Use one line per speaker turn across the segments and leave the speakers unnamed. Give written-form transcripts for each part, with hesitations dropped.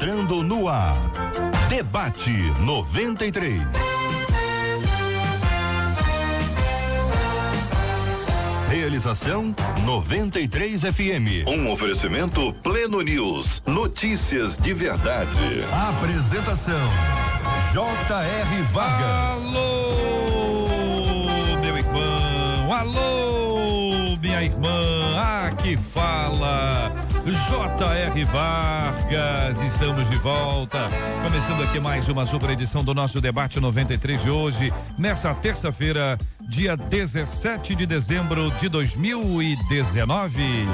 entrando no ar. Debate 93. Realização 93 FM. Um oferecimento Pleno News. Notícias de verdade. Apresentação J.R. Vargas.
Alô, meu irmão. Alô, minha irmã. Aqui fala J.R. Vargas. Estamos de volta. Começando aqui mais uma super edição do nosso Debate 93 de hoje, nessa terça-feira, dia 17 de dezembro de 2019.
Dia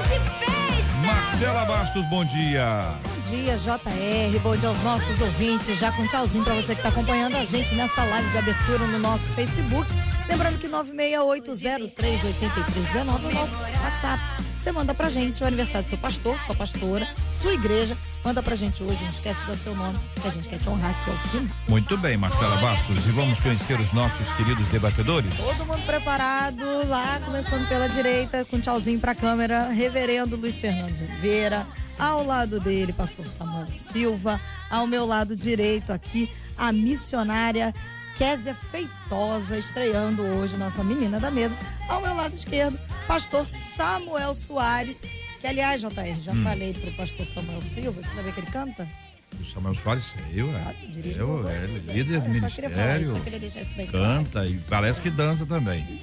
de festa!
Marcela Bastos, bom dia.
Bom dia, JR, bom dia aos nossos ouvintes, já com tchauzinho pra você que tá acompanhando a gente nessa live de abertura no nosso Facebook. Lembrando que 9680338319 é o nosso WhatsApp. Você manda pra gente o aniversário do seu pastor, sua pastora, sua igreja. Manda pra gente hoje, não esquece de dar seu nome, que a gente quer te honrar aqui ao fim.
Muito bem, Marcela Bastos, e vamos conhecer os nossos queridos debatedores?
Todo mundo preparado lá, começando pela direita, com tchauzinho pra câmera, reverendo Luiz Fernando de Oliveira. Ao lado dele, pastor Samuel Silva. Ao meu lado direito aqui, a missionária Késia Feitosa, estreando hoje, nossa menina da mesa. Ao meu lado esquerdo, pastor Samuel Soares, que aliás, JR, já falei pro pastor Samuel Silva, você sabia que ele canta?
O Samuel Soares, líder do ministério,
bem
canta e parece que dança também.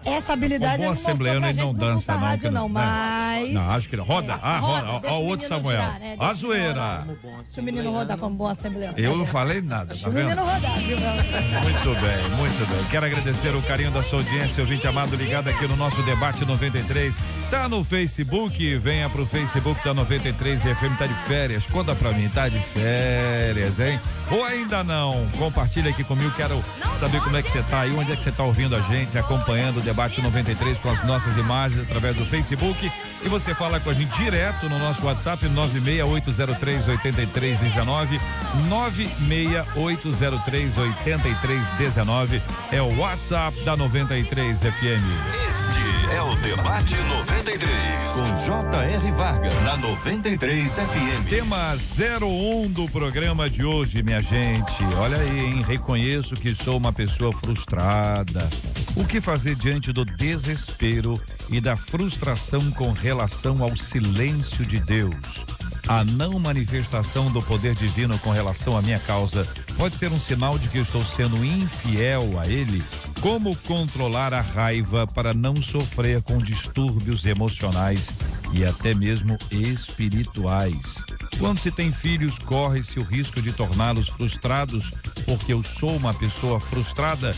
Essa habilidade
bom assembleano ele não dança, não.
Rádio, não, mas...
Não, acho que roda.
roda.
Ó, o outro Samuel.
Girar, né?
A zoeira.
Deixa o menino rodar como bom assembleano.
Eu não falei nada,
Deixa
tá
o
vendo?
menino rodar, viu?
Muito bem, muito bem. Quero agradecer o carinho da sua audiência, ouvinte amado, ligado aqui no nosso Debate 93. Tá no Facebook, venha pro Facebook da 93 FM, tá de férias. Conta pra mim, tá de férias, hein? Ou ainda não? Compartilha aqui comigo, quero saber como é que você tá aí, onde é que você tá ouvindo a gente, acompanhando o Debate 93 com as nossas imagens através do Facebook. E você fala com a gente direto no nosso WhatsApp 968038319, 968038319 é o WhatsApp da 93 FM.
Este é o Debate 93 com J.R. Vargas na 93 FM.
Tema 01 do programa de hoje, minha gente. Olha aí, hein? Reconheço que sou uma pessoa frustrada. O que fazer diante do desespero e da frustração com relação ao silêncio de Deus? A não manifestação do poder divino com relação à minha causa pode ser um sinal de que eu estou sendo infiel a Ele? Como controlar a raiva para não sofrer com distúrbios emocionais e até mesmo espirituais? Quando se tem filhos, corre-se o risco de torná-los frustrados, porque eu sou uma pessoa frustrada.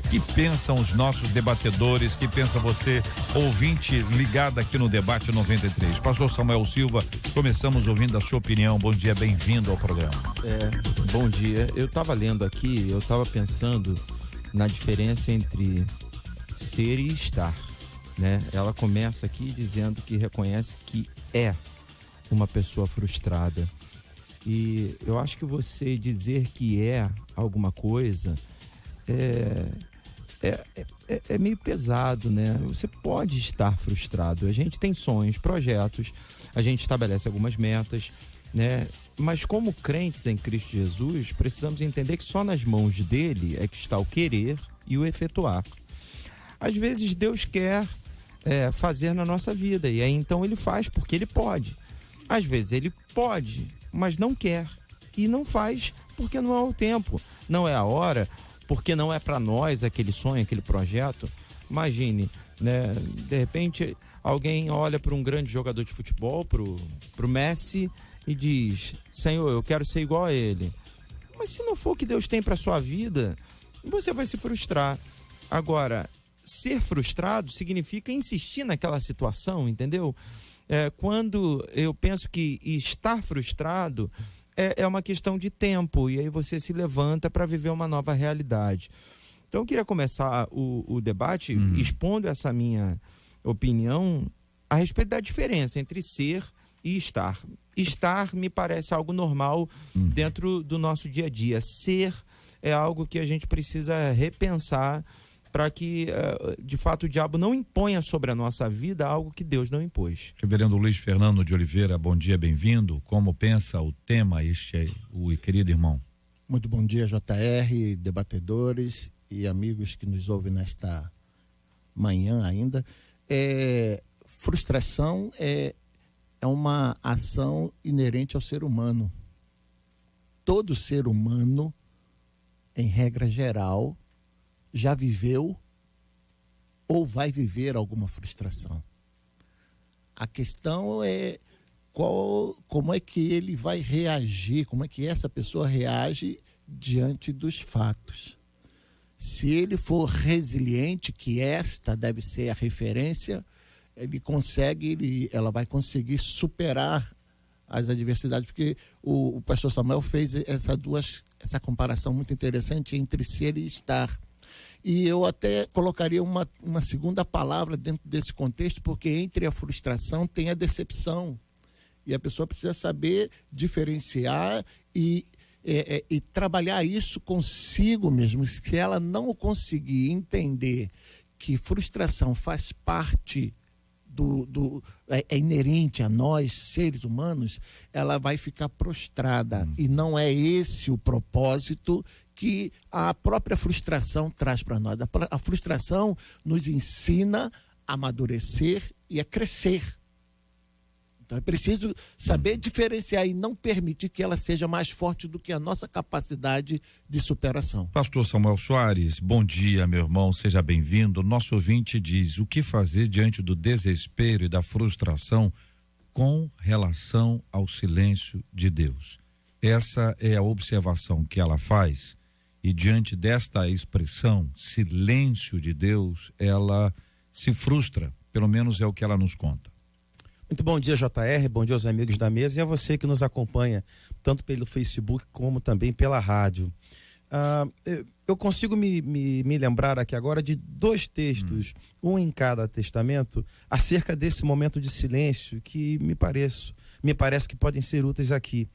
Que pensam os nossos debatedores, que pensa você, ouvinte ligado aqui no Debate 93? Pastor Samuel Silva, começamos ouvindo a sua opinião. Bom dia, bem-vindo ao programa.
Bom dia. Eu estava lendo aqui, eu estava pensando na diferença entre ser e estar, né? Ela começa aqui dizendo que reconhece que é uma pessoa frustrada. E eu acho que você dizer que é alguma coisa é meio pesado, né? Você pode estar frustrado. A gente tem sonhos, projetos, a gente estabelece algumas metas, né? Mas como crentes em Cristo Jesus, precisamos entender que só nas mãos dele é que está o querer e o efetuar. Às vezes Deus quer fazer na nossa vida, e aí então ele faz porque ele pode. Às vezes ele pode, mas não quer, e não faz porque não é o tempo, não é a hora, porque não é para nós aquele sonho, aquele projeto. Imagine, né? De repente alguém olha para um grande jogador de futebol, pro Messi, e diz: Senhor, eu quero ser igual a ele. Mas se não for o que Deus tem para sua vida, você vai se frustrar. Agora, ser frustrado significa insistir naquela situação, entendeu? Quando eu penso que estar frustrado é uma questão de tempo, e aí você se levanta para viver uma nova realidade. Então eu queria começar o debate expondo essa minha opinião a respeito da diferença entre ser e estar. Estar me parece algo normal dentro do nosso dia a dia. Ser é algo que a gente precisa repensar para que, de fato, o diabo não imponha sobre a nossa vida algo que Deus não impôs.
Reverendo Luiz Fernando de Oliveira, bom dia, bem-vindo. Como pensa o tema, o querido irmão?
Muito bom dia, JR, debatedores e amigos que nos ouvem nesta manhã ainda. Frustração é uma ação inerente ao ser humano. Todo ser humano, em regra geral, já viveu ou vai viver alguma frustração. A questão é como é que ele vai reagir, como é que essa pessoa reage diante dos fatos. Se ele for resiliente, que esta deve ser a referência, ela vai conseguir superar as adversidades, porque o pastor Samuel fez essa comparação muito interessante entre ser e estar. E eu até colocaria uma segunda palavra dentro desse contexto, porque entre a frustração tem a decepção. E a pessoa precisa saber diferenciar e trabalhar isso consigo mesmo. Se ela não conseguir entender que frustração faz parte é inerente a nós, seres humanos, ela vai ficar prostrada. E não é esse o propósito que a própria frustração traz para nós. A frustração nos ensina a amadurecer e a crescer. Então é preciso saber diferenciar e não permitir que ela seja mais forte do que a nossa capacidade de superação.
Pastor Samuel Soares, bom dia, meu irmão, seja bem-vindo. Nosso ouvinte diz: o que fazer diante do desespero e da frustração com relação ao silêncio de Deus? Essa é a observação que ela faz, e diante desta expressão, silêncio de Deus, ela se frustra, pelo menos é o que ela nos conta.
Muito bom dia, JR, bom dia aos amigos da mesa e a você que nos acompanha, tanto pelo Facebook como também pela rádio. Eu consigo me lembrar aqui agora de dois textos, um em cada testamento, acerca desse momento de silêncio que me parece que podem ser úteis aqui.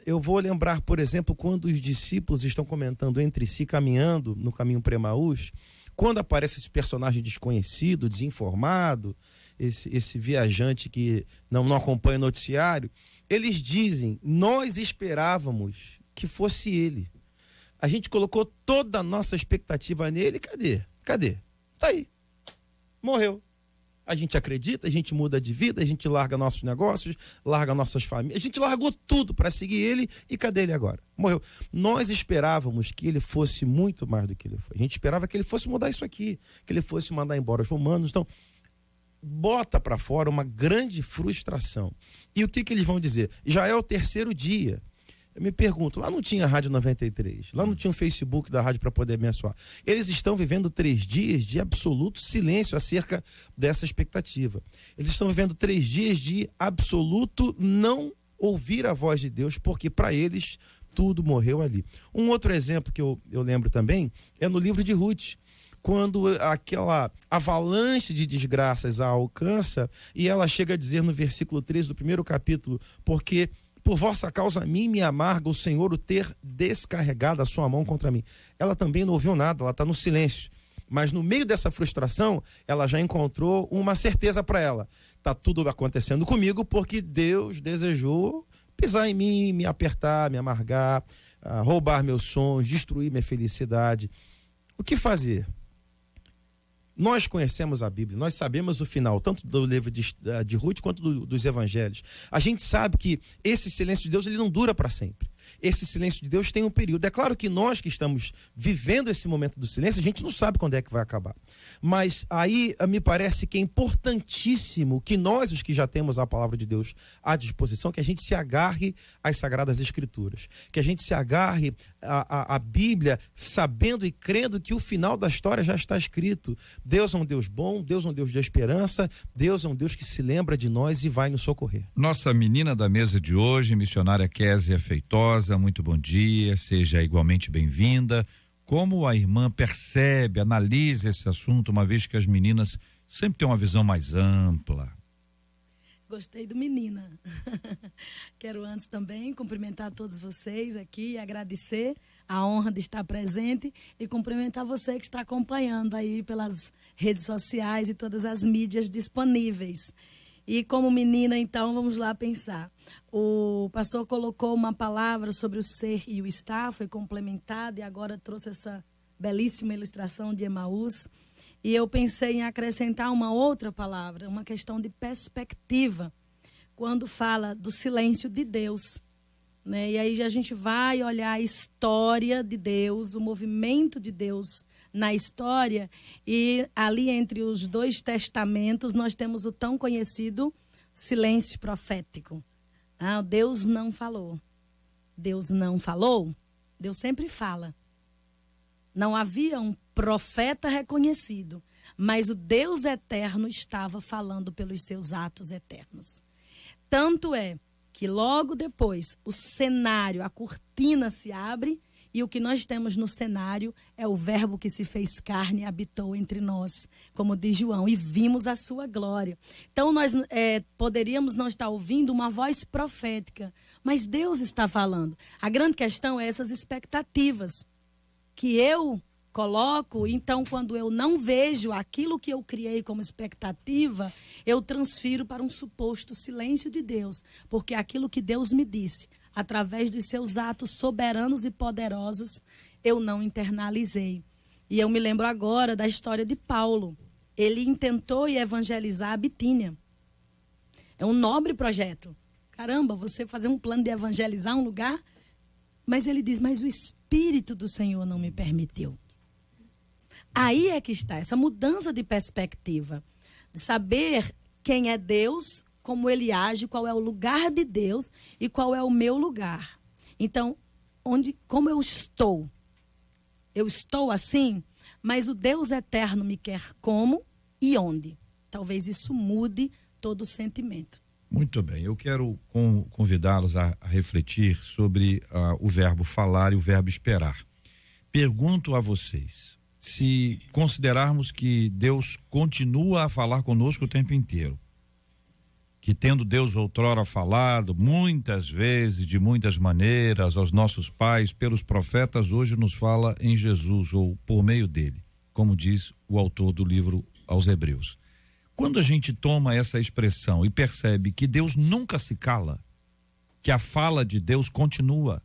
Eu vou lembrar, por exemplo, quando os discípulos estão comentando entre si, caminhando no caminho para Emaús, quando aparece esse personagem desconhecido, desinformado, esse viajante que não acompanha o noticiário, eles dizem: nós esperávamos que fosse ele. A gente colocou toda a nossa expectativa nele, cadê? Tá aí, morreu. A gente acredita, a gente muda de vida, a gente larga nossos negócios, larga nossas famílias, a gente largou tudo para seguir ele, e cadê ele agora? Morreu. Nós esperávamos que ele fosse muito mais do que ele foi. A gente esperava que ele fosse mudar isso aqui, que ele fosse mandar embora os romanos. Então, bota para fora uma grande frustração. E o que eles vão dizer? Já é o terceiro dia. Eu me pergunto, lá não tinha Rádio 93, lá não tinha o Facebook da rádio para poder abençoar. Eles estão vivendo 3 dias de absoluto silêncio acerca dessa expectativa. Eles estão vivendo 3 dias de absoluto não ouvir a voz de Deus, porque para eles tudo morreu ali. Um outro exemplo que eu lembro também é no livro de Ruth, quando aquela avalanche de desgraças a alcança, e ela chega a dizer no versículo 13 do primeiro capítulo: porque por vossa causa a mim me amarga o Senhor o ter descarregado a sua mão contra mim. Ela também não ouviu nada, ela está no silêncio. Mas no meio dessa frustração, ela já encontrou uma certeza para ela: está tudo acontecendo comigo porque Deus desejou pisar em mim, me apertar, me amargar, roubar meus sonhos, destruir minha felicidade. O que fazer? Nós conhecemos a Bíblia, nós sabemos o final, tanto do livro de Ruth quanto dos evangelhos. A gente sabe que esse silêncio de Deus, ele não dura para sempre. Esse silêncio de Deus tem um período. É claro que nós que estamos vivendo esse momento do silêncio, a gente não sabe quando é que vai acabar. Mas aí me parece que é importantíssimo que nós, os que já temos a palavra de Deus à disposição, que a gente se agarre às Sagradas Escrituras. Que a gente se agarre à Bíblia, sabendo e crendo que o final da história já está escrito. Deus é um Deus bom, Deus é um Deus de esperança, Deus é um Deus que se lembra de nós e vai nos socorrer.
Nossa menina da mesa de hoje, missionária Késia Feitosa, muito bom dia, seja igualmente bem-vinda. Como a irmã percebe, analisa esse assunto, uma vez que as meninas sempre têm uma visão mais ampla?
Gostei do menina. Quero antes também cumprimentar todos vocês aqui, agradecer a honra de estar presente e cumprimentar você que está acompanhando aí pelas redes sociais e todas as mídias disponíveis. E como menina, então, vamos lá pensar. O pastor colocou uma palavra sobre o ser e o estar, foi complementado e agora trouxe essa belíssima ilustração de Emaús. E eu pensei em acrescentar uma outra palavra, uma questão de perspectiva, quando fala do silêncio de Deus, né? E aí a gente vai olhar a história de Deus, o movimento de Deus na história, e ali entre os 2 testamentos nós temos o tão conhecido silêncio profético. Deus não falou. Deus não falou? Deus sempre fala. Não havia um profeta reconhecido, mas o Deus eterno estava falando pelos seus atos eternos. Tanto é que logo depois o cenário, a cortina se abre e o que nós temos no cenário é o verbo que se fez carne e habitou entre nós, como diz João, e vimos a sua glória. Então nós poderíamos não estar ouvindo uma voz profética, mas Deus está falando. A grande questão é essas expectativas que eu coloco, então quando eu não vejo aquilo que eu criei como expectativa, eu transfiro para um suposto silêncio de Deus, porque aquilo que Deus me disse, através dos seus atos soberanos e poderosos, eu não internalizei. E eu me lembro agora da história de Paulo. Ele intentou evangelizar a Bitínia. É um nobre projeto. Caramba, você fazer um plano de evangelizar um lugar? Mas ele diz, mas o Espírito do Senhor não me permitiu. Aí é que está essa mudança de perspectiva, de saber quem é Deus, como ele age, qual é o lugar de Deus e qual é o meu lugar. Então, como eu estou? Eu estou assim, mas o Deus eterno me quer como e onde? Talvez isso mude todo o sentimento.
Muito bem, eu quero convidá-los a refletir sobre o verbo falar e o verbo esperar. Pergunto a vocês, se considerarmos que Deus continua a falar conosco o tempo inteiro, que tendo Deus outrora falado muitas vezes, de muitas maneiras, aos nossos pais, pelos profetas, hoje nos fala em Jesus ou por meio dele, como diz o autor do livro aos Hebreus. Quando a gente toma essa expressão e percebe que Deus nunca se cala, que a fala de Deus continua,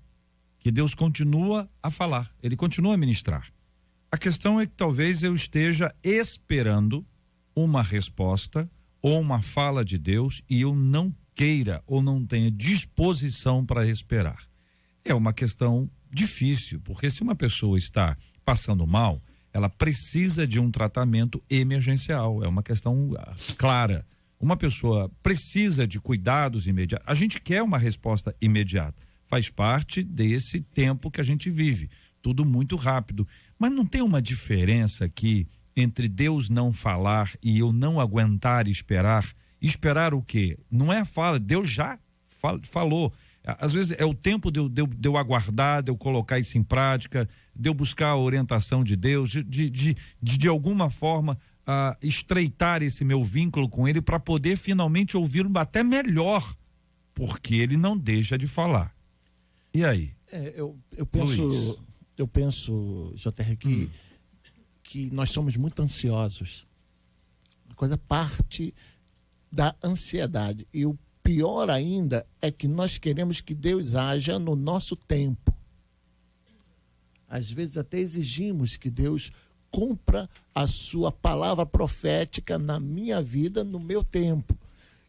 que Deus continua a falar, ele continua a ministrar. A questão é que talvez eu esteja esperando uma resposta ou uma fala de Deus e eu não queira ou não tenha disposição para esperar. É uma questão difícil, porque se uma pessoa está passando mal, ela precisa de um tratamento emergencial, é uma questão clara. Uma pessoa precisa de cuidados imediatos. A gente quer uma resposta imediata. Faz parte desse tempo que a gente vive. Tudo muito rápido. Mas não tem uma diferença aqui entre Deus não falar e eu não aguentar esperar? Esperar o quê? Não é a fala, Deus já falou. Às vezes é o tempo de eu aguardar, de eu colocar isso em prática, de eu buscar a orientação de Deus, de alguma forma estreitar esse meu vínculo com ele para poder finalmente ouvi-lo até melhor, porque ele não deixa de falar. E aí?
Eu penso, JR, que nós somos muito ansiosos. A coisa parte da ansiedade. E o pior ainda é que nós queremos que Deus haja no nosso tempo. Às vezes até exigimos que Deus cumpra a sua palavra profética na minha vida, no meu tempo.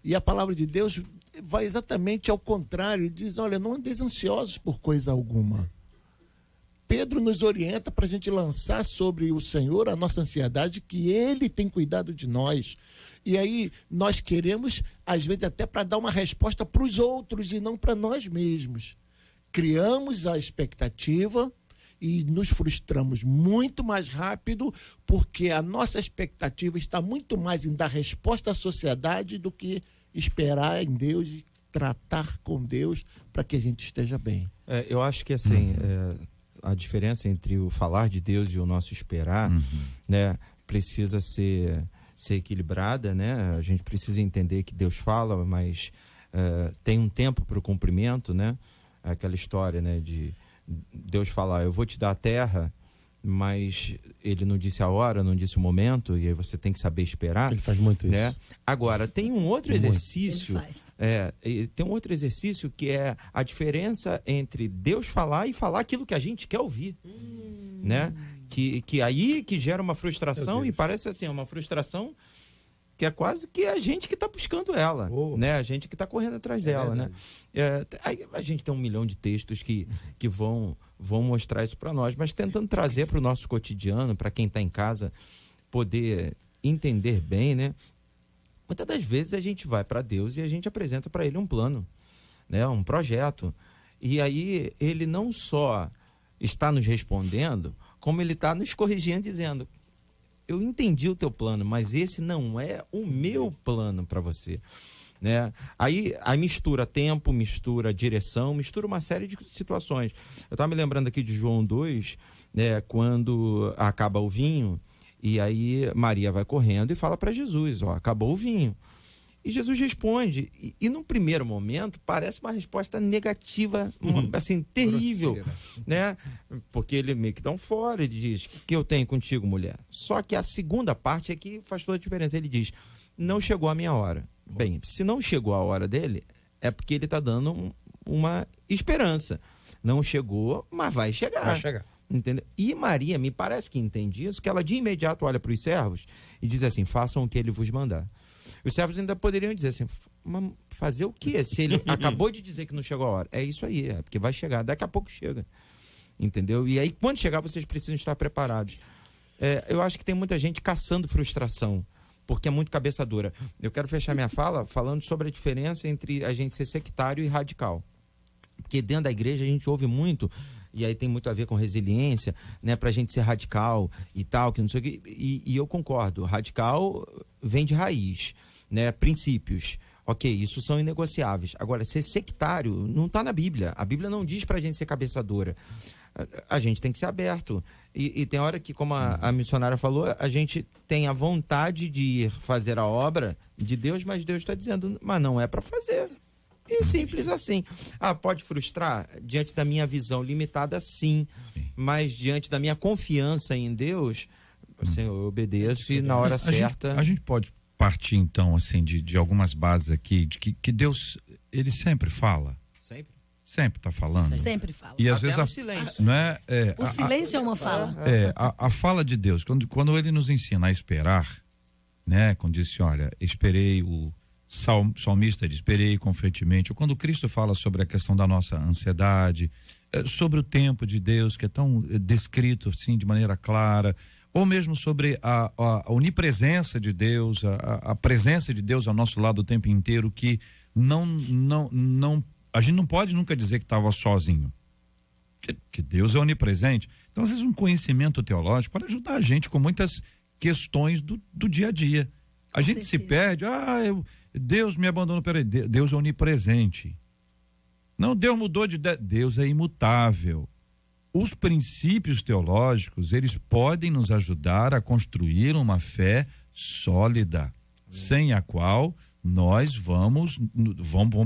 E a palavra de Deus vai exatamente ao contrário, diz, olha, não andeis ansiosos por coisa alguma. Pedro nos orienta para a gente lançar sobre o Senhor a nossa ansiedade, que Ele tem cuidado de nós. E aí nós queremos, às vezes, até para dar uma resposta para os outros e não para nós mesmos. Criamos a expectativa e nos frustramos muito mais rápido, porque a nossa expectativa está muito mais em dar resposta à sociedade do que esperar em Deus e tratar com Deus para que a gente esteja bem.
Eu acho que assim, a diferença entre o falar de Deus e o nosso esperar, né, precisa ser ser equilibrada, né? A gente precisa entender que Deus fala, mas tem um tempo para o cumprimento, né? Aquela história, né, de Deus falar, eu vou te dar a terra, mas ele não disse a hora, não disse o momento, e aí você tem que saber esperar.
Ele faz muito
né?
isso.
Agora, tem um outro exercício.
Ele faz.
Tem um outro exercício que é a diferença entre Deus falar e falar aquilo que a gente quer ouvir. Né? Que aí que gera uma frustração, e parece assim, uma frustração que é quase que a gente que está buscando ela, né? A gente que está correndo atrás dela, né? A gente tem 1 milhão de textos que vão mostrar isso para nós, mas tentando trazer para o nosso cotidiano, para quem está em casa, poder entender bem, né? Muitas das vezes a gente vai para Deus e a gente apresenta para ele um plano, né? Um projeto. E aí ele não só está nos respondendo, como ele está nos corrigindo, dizendo: eu entendi o teu plano, mas esse não é o meu plano para você, né? Aí mistura tempo, mistura direção, mistura uma série de situações. Eu estava me lembrando aqui de João 2, né, quando acaba o vinho, e aí Maria vai correndo e fala para Jesus, acabou o vinho. E Jesus responde, e num primeiro momento parece uma resposta negativa, assim, terrível, né? Porque ele meio que dá um fora, ele diz: que eu tenho contigo, mulher? Só que a segunda parte é que faz toda a diferença. Ele diz: não chegou a minha hora. Bem, se não chegou a hora dele, é porque ele está dando uma esperança. Não chegou, mas vai chegar.
Vai chegar.
Entendeu? E Maria, me parece que entende isso, que ela de imediato olha para os servos e diz assim: façam o que ele vos mandar. Os servos ainda poderiam dizer assim: mas fazer o quê? Se ele acabou de dizer que não chegou a hora. É isso aí, porque vai chegar, daqui a pouco chega. Entendeu? E aí, quando chegar, vocês precisam estar preparados. Eu acho que tem muita gente caçando frustração, porque é muito cabeça dura. Eu quero fechar minha fala falando sobre a diferença entre a gente ser sectário e radical. Porque dentro da igreja a gente ouve muito, e aí tem muito a ver com resiliência, né, pra gente ser radical e tal, que não sei o que, e eu concordo, radical vem de raiz, né, princípios, ok, isso são inegociáveis. Agora, ser sectário não está na Bíblia, a Bíblia não diz pra gente ser cabeça dura, a gente tem que ser aberto, e tem hora que, como a missionária falou, a gente tem a vontade de ir fazer a obra de Deus, mas Deus está dizendo, mas não é para fazer. E simples assim. Pode frustrar? Diante da minha visão limitada, sim. Mas diante da minha confiança em Deus, assim, eu obedeço e na hora certa...
A gente pode partir, então, assim, de algumas bases aqui, de que Deus, ele sempre fala.
Sempre?
Sempre está falando.
Sempre fala.
E às
Até
vezes
no silêncio.
Não é,
O silêncio é uma fala.
A fala de Deus, quando ele nos ensina a esperar, né? Quando disse, olha, esperei, o salmista diz, esperei confiantemente. Ou quando Cristo fala sobre a questão da nossa ansiedade, sobre o tempo de Deus, que é tão descrito assim de maneira clara, ou mesmo sobre a onipresença de Deus, a presença de Deus ao nosso lado o tempo inteiro, que não a gente não pode nunca dizer que estava sozinho, que Deus é onipresente. Então, às vezes, um conhecimento teológico pode ajudar a gente com muitas questões do dia a dia. A gente se perde, Deus me abandonou, peraí, Deus é onipresente. Não, Deus mudou de ideia, Deus é imutável. Os princípios teológicos, eles podem nos ajudar a construir uma fé sólida, sem a qual nós vamos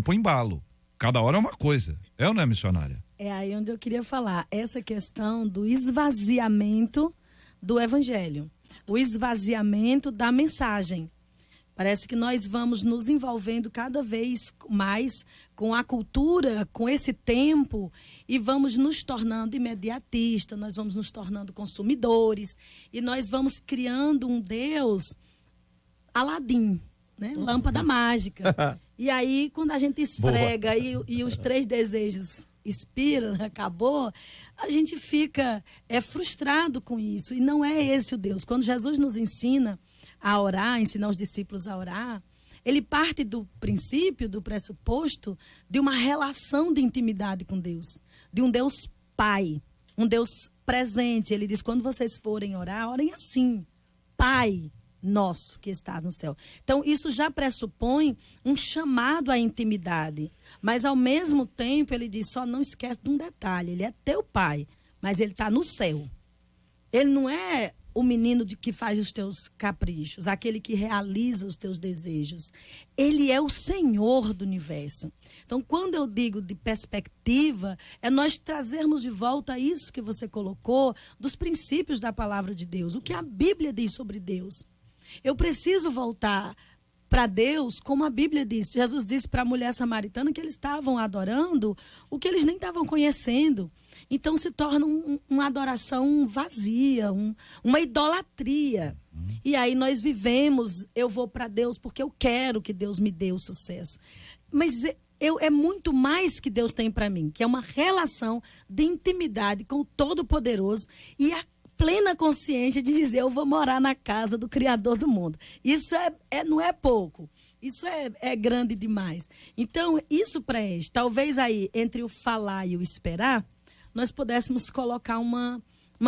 pro embalo. Cada hora é uma coisa. É ou não é, missionária?
É aí onde eu queria falar. Essa questão do esvaziamento do evangelho. O esvaziamento da mensagem. Parece que nós vamos nos envolvendo cada vez mais com a cultura, com esse tempo, e vamos nos tornando imediatistas, nós vamos nos tornando consumidores, e nós vamos criando um Deus Aladim, né? Lâmpada mágica. E aí, quando a gente esfrega e os 3 desejos expiram, acabou, a gente fica frustrado com isso. E não é esse o Deus. Quando Jesus nos ensina a orar, ensinar os discípulos a orar, ele parte do princípio, do pressuposto de uma relação de intimidade com Deus, de um Deus Pai, um Deus presente. Ele diz, quando vocês forem orar, orem assim, Pai nosso que está no céu. Então, isso já pressupõe um chamado à intimidade, mas ao mesmo tempo ele diz, só não esquece de um detalhe, ele é teu Pai, mas ele está no céu. Ele não é o menino que faz os teus caprichos, aquele que realiza os teus desejos. Ele é o Senhor do universo. Então, quando eu digo de perspectiva, é nós trazermos de volta isso que você colocou, dos princípios da palavra de Deus, o que a Bíblia diz sobre Deus. Eu preciso voltar para Deus, como a Bíblia diz. Jesus disse para a mulher samaritana que eles estavam adorando o que eles nem estavam conhecendo. Então se torna uma adoração vazia, uma idolatria. E aí nós vivemos, eu vou para Deus porque eu quero que Deus me dê o sucesso. Mas é muito mais que Deus tem para mim, que é uma relação de intimidade com o Todo-Poderoso e a plena consciência de dizer, eu vou morar na casa do Criador do mundo. Isso não é pouco, isso é grande demais. Então, isso preenche. Talvez aí, entre o falar e o esperar, nós pudéssemos colocar uma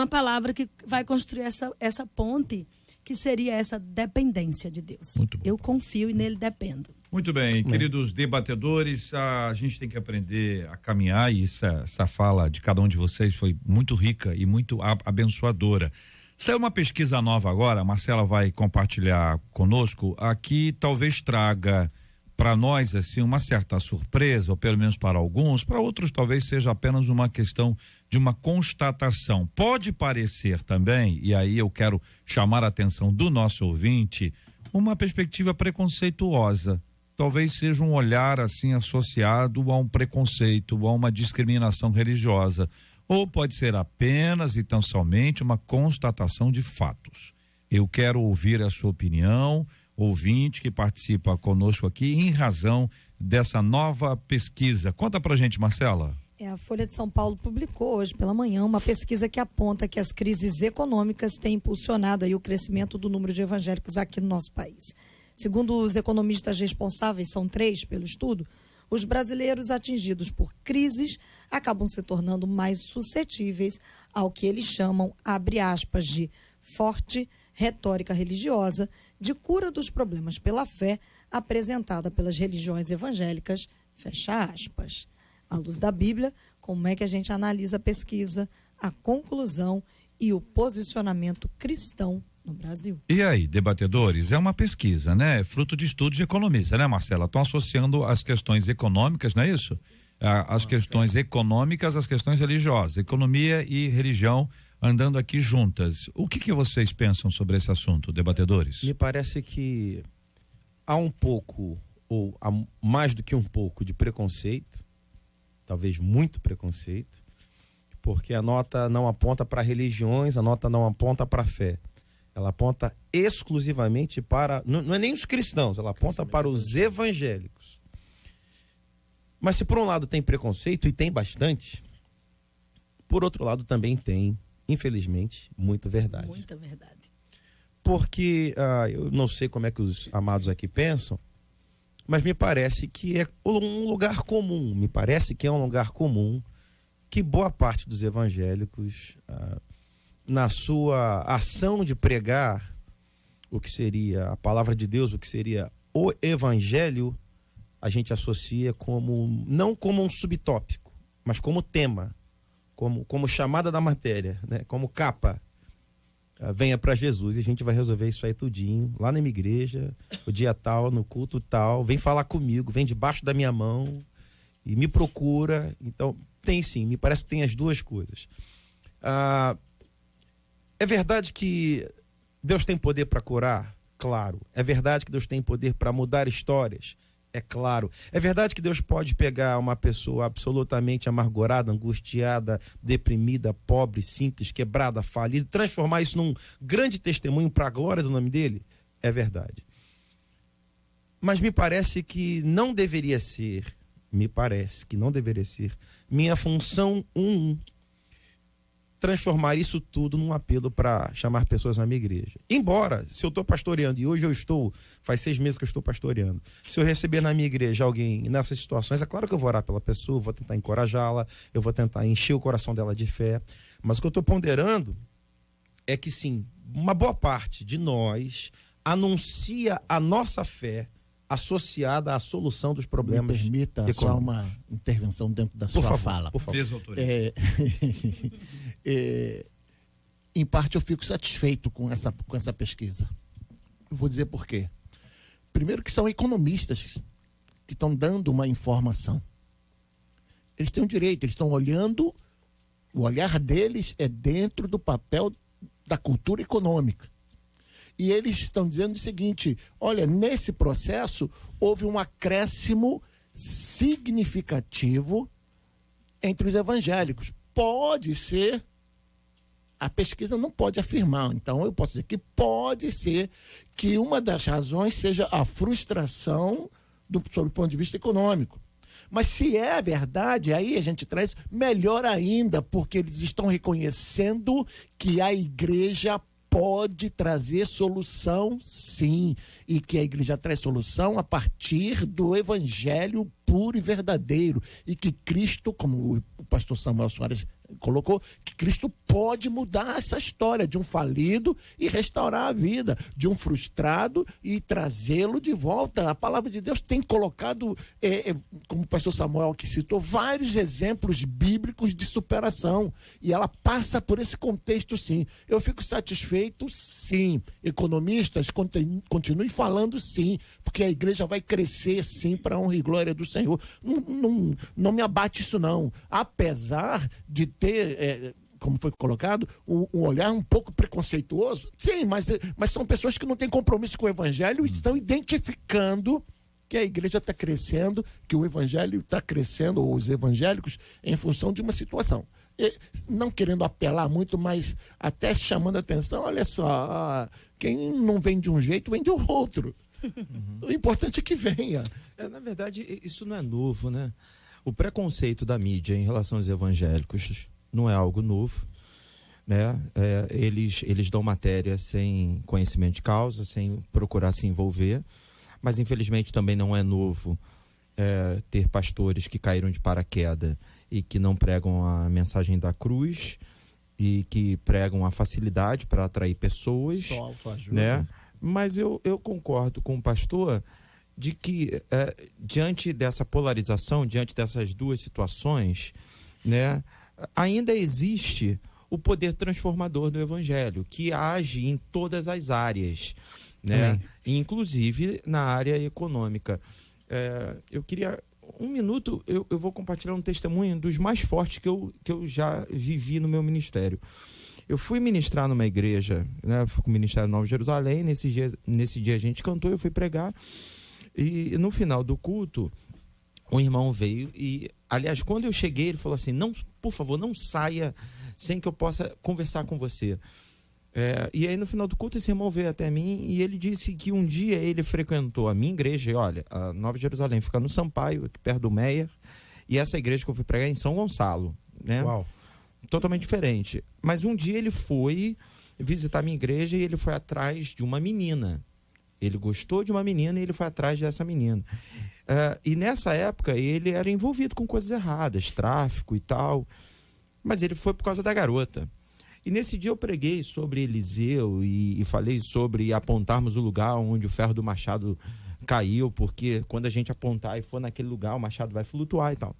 palavra que vai construir essa ponte, que seria essa dependência de Deus.
Muito bom.
Eu confio e nele dependo.
Muito bem, queridos debatedores, a gente tem que aprender a caminhar e essa fala de cada um de vocês foi muito rica e muito abençoadora. Saiu uma pesquisa nova agora, a Marcela vai compartilhar conosco, aqui talvez traga para nós assim uma certa surpresa, ou pelo menos para alguns, para outros talvez seja apenas uma questão de uma constatação. Pode parecer também, e aí eu quero chamar a atenção do nosso ouvinte, uma perspectiva preconceituosa. Talvez seja um olhar assim associado a um preconceito, a uma discriminação religiosa, ou pode ser apenas e tão somente uma constatação de fatos. Eu quero ouvir a sua opinião, ouvinte que participa conosco aqui em razão dessa nova pesquisa. Conta pra gente, Marcela.
A Folha de São Paulo publicou hoje pela manhã uma pesquisa que aponta que as crises econômicas têm impulsionado aí o crescimento do número de evangélicos aqui no nosso país. Segundo os economistas responsáveis, são 3 pelo estudo, os brasileiros atingidos por crises acabam se tornando mais suscetíveis ao que eles chamam, abre aspas, de forte retórica religiosa de cura dos problemas pela fé apresentada pelas religiões evangélicas, fecha aspas. À luz da Bíblia, como é que a gente analisa a pesquisa, a conclusão e o posicionamento cristão no Brasil?
E aí, debatedores, é uma pesquisa, né? Fruto de estudos de economista, né, Marcela? Estão associando as questões econômicas, não é isso? As questões econômicas às questões religiosas, economia e religião andando aqui juntas. O que vocês pensam sobre esse assunto, debatedores?
Me parece que há um pouco, ou há mais do que um pouco de preconceito, talvez muito preconceito, porque a nota não aponta para religiões, a nota não aponta para a fé. Ela aponta exclusivamente para, não é nem os cristãos, ela aponta para os evangélicos. Mas se por um lado tem preconceito, e tem bastante, por outro lado também tem, infelizmente, muita verdade.
Muita verdade.
Porque, eu não sei como é que os amados aqui pensam, mas me parece que é um lugar comum, que boa parte dos evangélicos, na sua ação de pregar o que seria a palavra de Deus, o que seria o evangelho, a gente associa como, não como um subtópico, mas como tema, como chamada da matéria, né? Como capa. Venha para Jesus e a gente vai resolver isso aí tudinho, lá na minha igreja, o dia tal, no culto tal, vem falar comigo, vem debaixo da minha mão e me procura. Então, tem sim, me parece que tem as duas coisas. É verdade que Deus tem poder para curar? Claro. É verdade que Deus tem poder para mudar histórias? É claro. É verdade que Deus pode pegar uma pessoa absolutamente amargurada, angustiada, deprimida, pobre, simples, quebrada, falida, transformar isso num grande testemunho para a glória do nome dele? É verdade. Mas me parece que não deveria ser minha função transformar isso tudo num apelo para chamar pessoas na minha igreja. Embora, se eu estou pastoreando, e hoje faz 6 meses que eu estou pastoreando, se eu receber na minha igreja alguém nessas situações, é claro que eu vou orar pela pessoa, vou tentar encorajá-la, eu vou tentar encher o coração dela de fé, mas o que eu estou ponderando é que sim, uma boa parte de nós anuncia a nossa fé associada à solução dos problemas.
Me permita só uma intervenção dentro da sua fala.
Por favor.
Em parte eu fico satisfeito com essa pesquisa. Eu vou dizer por quê. Primeiro que são economistas que estão dando uma informação. Eles têm um direito, eles estão olhando, o olhar deles é dentro do papel da cultura econômica. E eles estão dizendo o seguinte: olha, nesse processo houve um acréscimo significativo entre os evangélicos. Pode ser, a pesquisa não pode afirmar, então eu posso dizer que pode ser que uma das razões seja a frustração sob o ponto de vista econômico. Mas se é verdade, aí a gente traz melhor ainda, porque eles estão reconhecendo que a igreja pode trazer solução, sim, e que a igreja traz solução a partir do evangelho puro e verdadeiro, e que Cristo, como o pastor Samuel Soares colocou, que Cristo pode mudar essa história de um falido e restaurar a vida, de um frustrado e trazê-lo de volta. A palavra de Deus tem colocado, como o pastor Samuel que citou, vários exemplos bíblicos de superação, e ela passa por esse contexto, sim. Eu fico satisfeito, sim. Economistas continuem falando, sim, porque a igreja vai crescer, sim, para a honra e glória do Senhor. Não me abate isso, não. Apesar de ter, como foi colocado, um olhar um pouco preconceituoso, sim, mas são pessoas que não têm compromisso com o evangelho e estão identificando que a igreja está crescendo, que o evangelho está crescendo, ou os evangélicos, em função de uma situação. E, não querendo apelar muito, mas até chamando a atenção, olha só, quem não vem de um jeito, vem de outro. O importante é que venha.
Na verdade, isso não é novo, né? O preconceito da mídia em relação aos evangélicos não é algo novo, né? Eles dão matéria sem conhecimento de causa, sem procurar se envolver, mas infelizmente também não é novo ter pastores que caíram de paraquedas e que não pregam a mensagem da cruz e que pregam a facilidade para atrair pessoas, né? Mas eu concordo com o pastor de que diante dessa polarização, diante dessas duas situações, né, ainda existe o poder transformador do evangelho, que age em todas as áreas, né? Inclusive na área econômica. Eu queria, um minuto, eu vou compartilhar um testemunho dos mais fortes que eu já vivi no meu ministério. Eu fui ministrar numa igreja, né? Fui com o Ministério Nova Jerusalém. Nesse dia a gente cantou, eu fui pregar. E no final do culto, um irmão veio e, aliás, quando eu cheguei, ele falou assim: não, por favor, não saia sem que eu possa conversar com você. E aí no final do culto esse irmão veio até mim e ele disse que um dia ele frequentou a minha igreja. E olha, a Nova Jerusalém fica no Sampaio, aqui perto do Meier, e essa igreja que eu fui pregar é em São Gonçalo, né? Uau. Totalmente diferente. Mas um dia ele foi visitar a minha igreja e ele foi atrás de uma menina. Ele gostou de uma menina e ele foi atrás dessa menina. E nessa época ele era envolvido com coisas erradas, tráfico e tal. Mas ele foi por causa da garota. E nesse dia eu preguei sobre Eliseu e falei sobre apontarmos o lugar onde o ferro do machado caiu, porque quando a gente apontar e for naquele lugar, o machado vai flutuar e tal.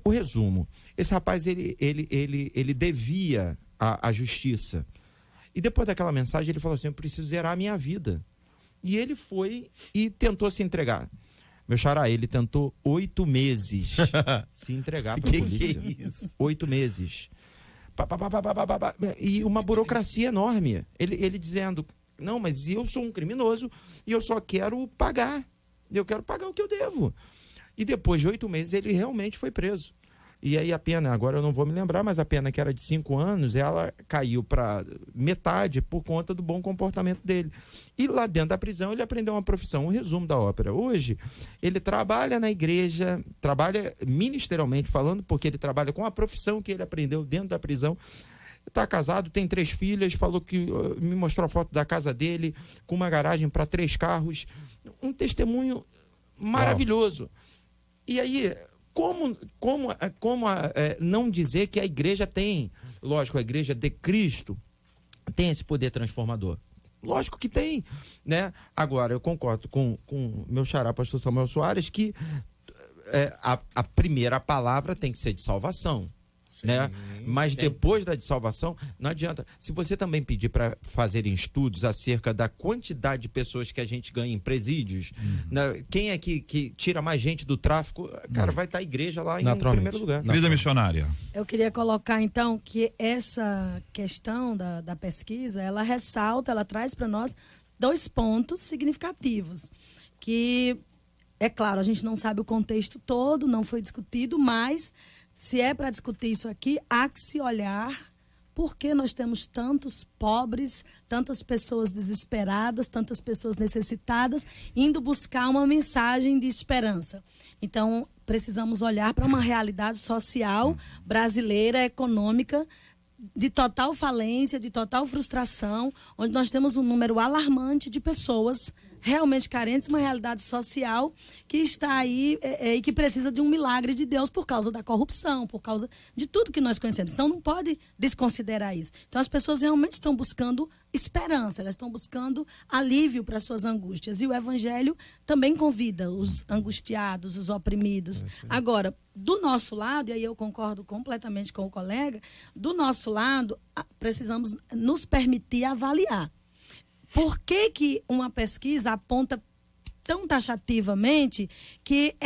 O resumo: esse rapaz ele devia a justiça. E depois daquela mensagem ele falou assim: eu preciso zerar a minha vida. E ele foi e tentou se entregar. Meu xará, ele tentou 8 meses se entregar para a polícia. Que é isso? 8 meses. E uma burocracia enorme. Ele dizendo: não, mas eu sou um criminoso e eu só quero pagar. Eu quero pagar o que eu devo. E depois de 8 meses ele realmente foi preso. E aí a pena, agora eu não vou me lembrar, mas a pena que era de 5 anos, ela caiu para metade por conta do bom comportamento dele. E lá dentro da prisão ele aprendeu uma profissão. Um resumo da ópera: hoje ele trabalha na igreja, trabalha ministerialmente falando, porque ele trabalha com a profissão que ele aprendeu dentro da prisão. Está casado, tem 3 filhas, falou que me mostrou a foto da casa dele com uma garagem para 3 carros. Um testemunho maravilhoso. E aí, como não dizer que a igreja tem, lógico, a igreja de Cristo tem esse poder transformador? Lógico que tem, né? Agora, eu concordo com meu xará, pastor Samuel Soares, que a primeira palavra tem que ser de salvação. né? Mas depois da salvação, não adianta. Se você também pedir para fazerem estudos acerca da quantidade de pessoas que a gente ganha em presídios, né? Quem é que tira mais gente do tráfico, cara, vai estar a igreja lá em primeiro lugar.
Vida missionária.
Eu queria colocar, então, que essa questão da pesquisa, ela ressalta, ela traz para nós 2 pontos significativos, que, é claro, a gente não sabe o contexto todo, não foi discutido, mas se é para discutir isso aqui, há que se olhar por que nós temos tantos pobres, tantas pessoas desesperadas, tantas pessoas necessitadas, indo buscar uma mensagem de esperança. Então, precisamos olhar para uma realidade social brasileira, econômica, de total falência, de total frustração, onde nós temos um número alarmante de pessoas realmente carentes, uma realidade social que está aí e que precisa de um milagre de Deus por causa da corrupção, por causa de tudo que nós conhecemos. Então, não pode desconsiderar isso. Então, as pessoas realmente estão buscando esperança, elas estão buscando alívio para suas angústias. E o Evangelho também convida os angustiados, os oprimidos. Agora, do nosso lado, e aí eu concordo completamente com o colega, do nosso lado, precisamos nos permitir avaliar. Por que uma pesquisa aponta tão taxativamente que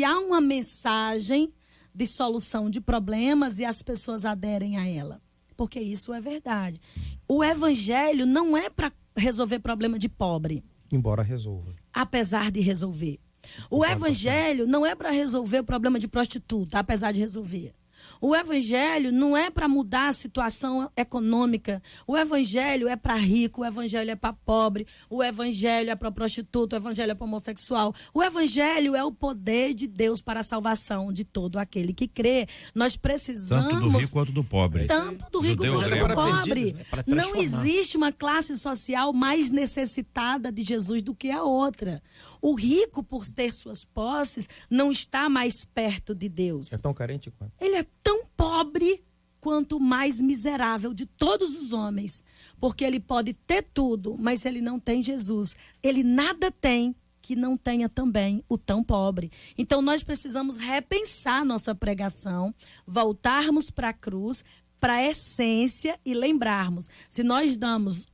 há uma mensagem de solução de problemas e as pessoas aderem a ela? Porque isso é verdade. O Evangelho não é para resolver problema de pobre.
Embora resolva.
Apesar de resolver. O Evangelho não é para resolver o problema de prostituta, apesar de resolver. O Evangelho não é para mudar a situação econômica. O Evangelho é para rico, o Evangelho é para pobre, o Evangelho é para prostituta, o Evangelho é para homossexual. O Evangelho é o poder de Deus para a salvação de todo aquele que crê. Nós precisamos...
Tanto do rico quanto do pobre.
Tanto do rico quanto do pobre. Não existe uma classe social mais necessitada de Jesus do que a outra. O rico, por ter suas posses, não está mais perto de Deus.
É tão carente quanto?
Ele é tão pobre quanto o mais miserável de todos os homens. Porque ele pode ter tudo, mas se ele não tem Jesus, ele nada tem que não tenha também o tão pobre. Então nós precisamos repensar nossa pregação, voltarmos para a cruz, para a essência e lembrarmos, se nós damos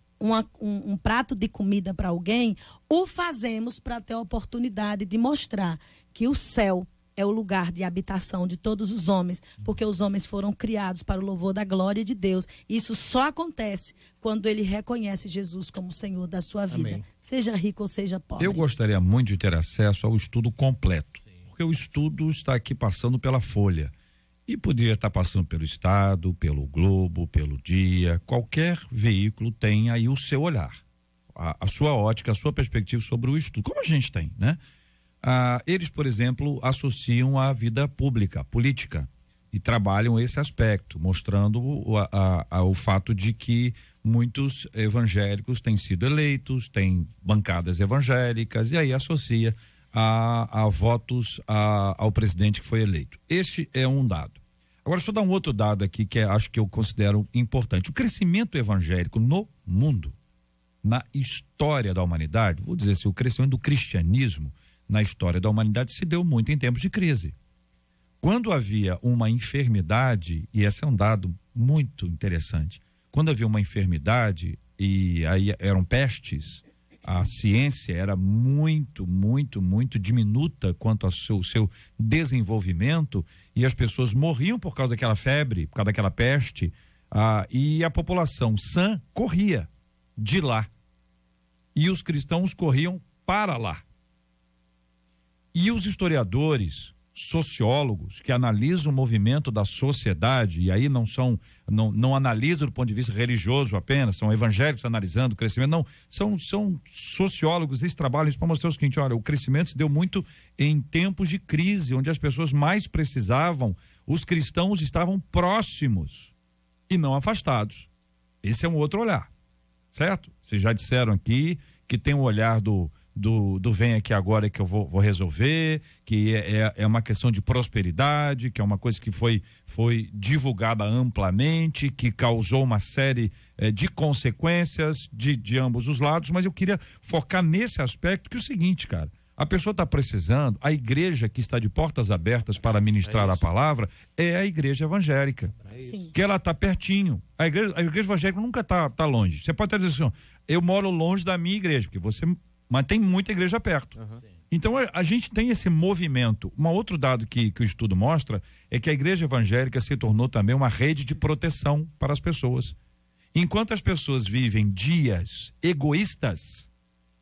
um prato de comida para alguém, o fazemos para ter a oportunidade de mostrar que o céu é o lugar de habitação de todos os homens, porque os homens foram criados para o louvor da glória de Deus. Isso só acontece quando ele reconhece Jesus como Senhor da sua vida,
Amém.
Seja rico ou seja pobre.
Eu gostaria muito de ter acesso ao estudo completo, porque o estudo está aqui passando pela Folha. E poderia estar passando pelo Estado, pelo Globo, pelo Dia. Qualquer veículo tem aí o seu olhar, a sua ótica, a sua perspectiva sobre o estudo, como a gente tem, né? Eles, por exemplo, associam a vida pública, política, e trabalham esse aspecto, mostrando o fato de que muitos evangélicos têm sido eleitos, têm bancadas evangélicas, e aí associa a votos ao presidente que foi eleito. Este é um dado. Agora, deixa eu dar um outro dado aqui que acho que eu considero importante. O crescimento evangélico no mundo, na história da humanidade, vou dizer assim, o crescimento do cristianismo na história da humanidade se deu muito em tempos de crise. Quando havia uma enfermidade, e esse é um dado muito interessante, quando havia uma enfermidade e aí eram pestes, a ciência era muito diminuta quanto ao seu desenvolvimento e as pessoas morriam por causa daquela febre, por causa daquela peste, e a população sã corria de lá e os cristãos corriam para lá. E os historiadores, sociólogos que analisam o movimento da sociedade, e aí não analisam do ponto de vista religioso apenas, são evangélicos analisando o crescimento, não, são sociólogos, eles trabalham isso para mostrar o seguinte: olha, o crescimento se deu muito em tempos de crise, onde as pessoas mais precisavam, os cristãos estavam próximos e não afastados. Esse é um outro olhar, certo? Vocês já disseram aqui que tem um olhar do vem aqui agora que eu vou resolver, que é uma questão de prosperidade, que é uma coisa que foi divulgada amplamente, que causou uma série de consequências de ambos os lados, mas eu queria focar nesse aspecto, que é o seguinte, cara, A pessoa está precisando, a igreja que está de portas abertas para ministrar a palavra é a igreja evangélica.
Sim.
Que ela está pertinho. A igreja evangélica nunca está longe. Você pode até dizer assim, eu moro longe da minha igreja, porque mas tem muita igreja perto. Então a gente tem esse movimento. Um outro dado que o estudo mostra é que a igreja evangélica se tornou também uma rede de proteção para as pessoas. Enquanto as pessoas vivem dias egoístas,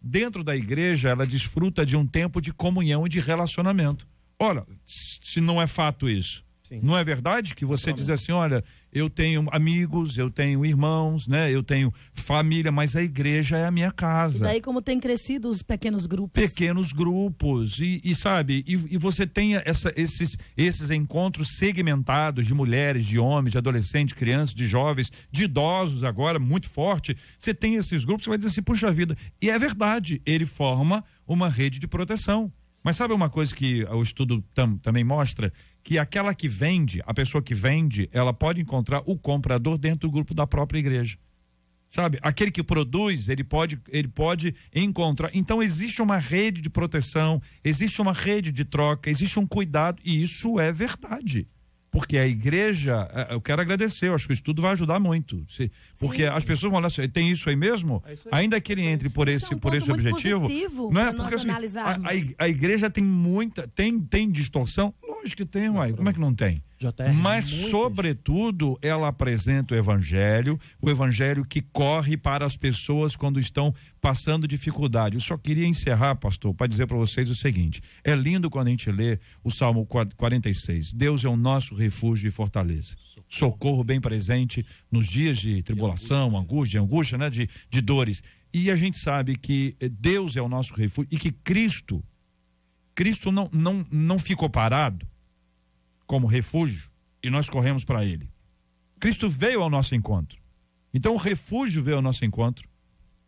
dentro da igreja ela desfruta de um tempo de comunhão e de relacionamento. Olha, se não é fato isso, sim, não é verdade que você diz assim, olha, eu tenho amigos, eu tenho irmãos, né? Eu tenho família, mas a igreja é a minha casa.
E daí como tem crescido os pequenos grupos.
Pequenos grupos e sabe, e você tem esses encontros segmentados de mulheres, de homens, de adolescentes, de crianças, de jovens, de idosos agora, muito forte. Você tem esses grupos, você vai dizer assim, puxa vida, e é verdade, ele forma uma rede de proteção. Mas sabe uma coisa que o estudo também mostra? Que aquela que vende, a pessoa que vende, ela pode encontrar o comprador dentro do grupo da própria igreja. Sabe? Aquele que produz, ele pode encontrar. Então existe uma rede de proteção, existe uma rede de troca, existe um cuidado, e isso é verdade. Porque a igreja, eu quero agradecer, eu acho que o estudo vai ajudar muito. Porque as pessoas vão olhar assim, tem isso aí mesmo? É isso aí. Ainda que ele entre por esse objetivo. Não é? Porque assim, a igreja tem muita, tem distorção? Lógico que tem, uai. Como é que não tem? Mas, sobretudo, ela apresenta o evangelho que corre para as pessoas quando estão passando dificuldade. Eu só queria encerrar, pastor, para dizer para vocês o seguinte: é lindo quando a gente lê o Salmo 46. Deus é o nosso refúgio e fortaleza. Socorro bem presente nos dias de tribulação, angústia, né? De dores. E a gente sabe que Deus é o nosso refúgio e que Cristo não ficou parado como refúgio e nós corremos para ele. Cristo veio ao nosso encontro. Então o refúgio veio ao nosso encontro.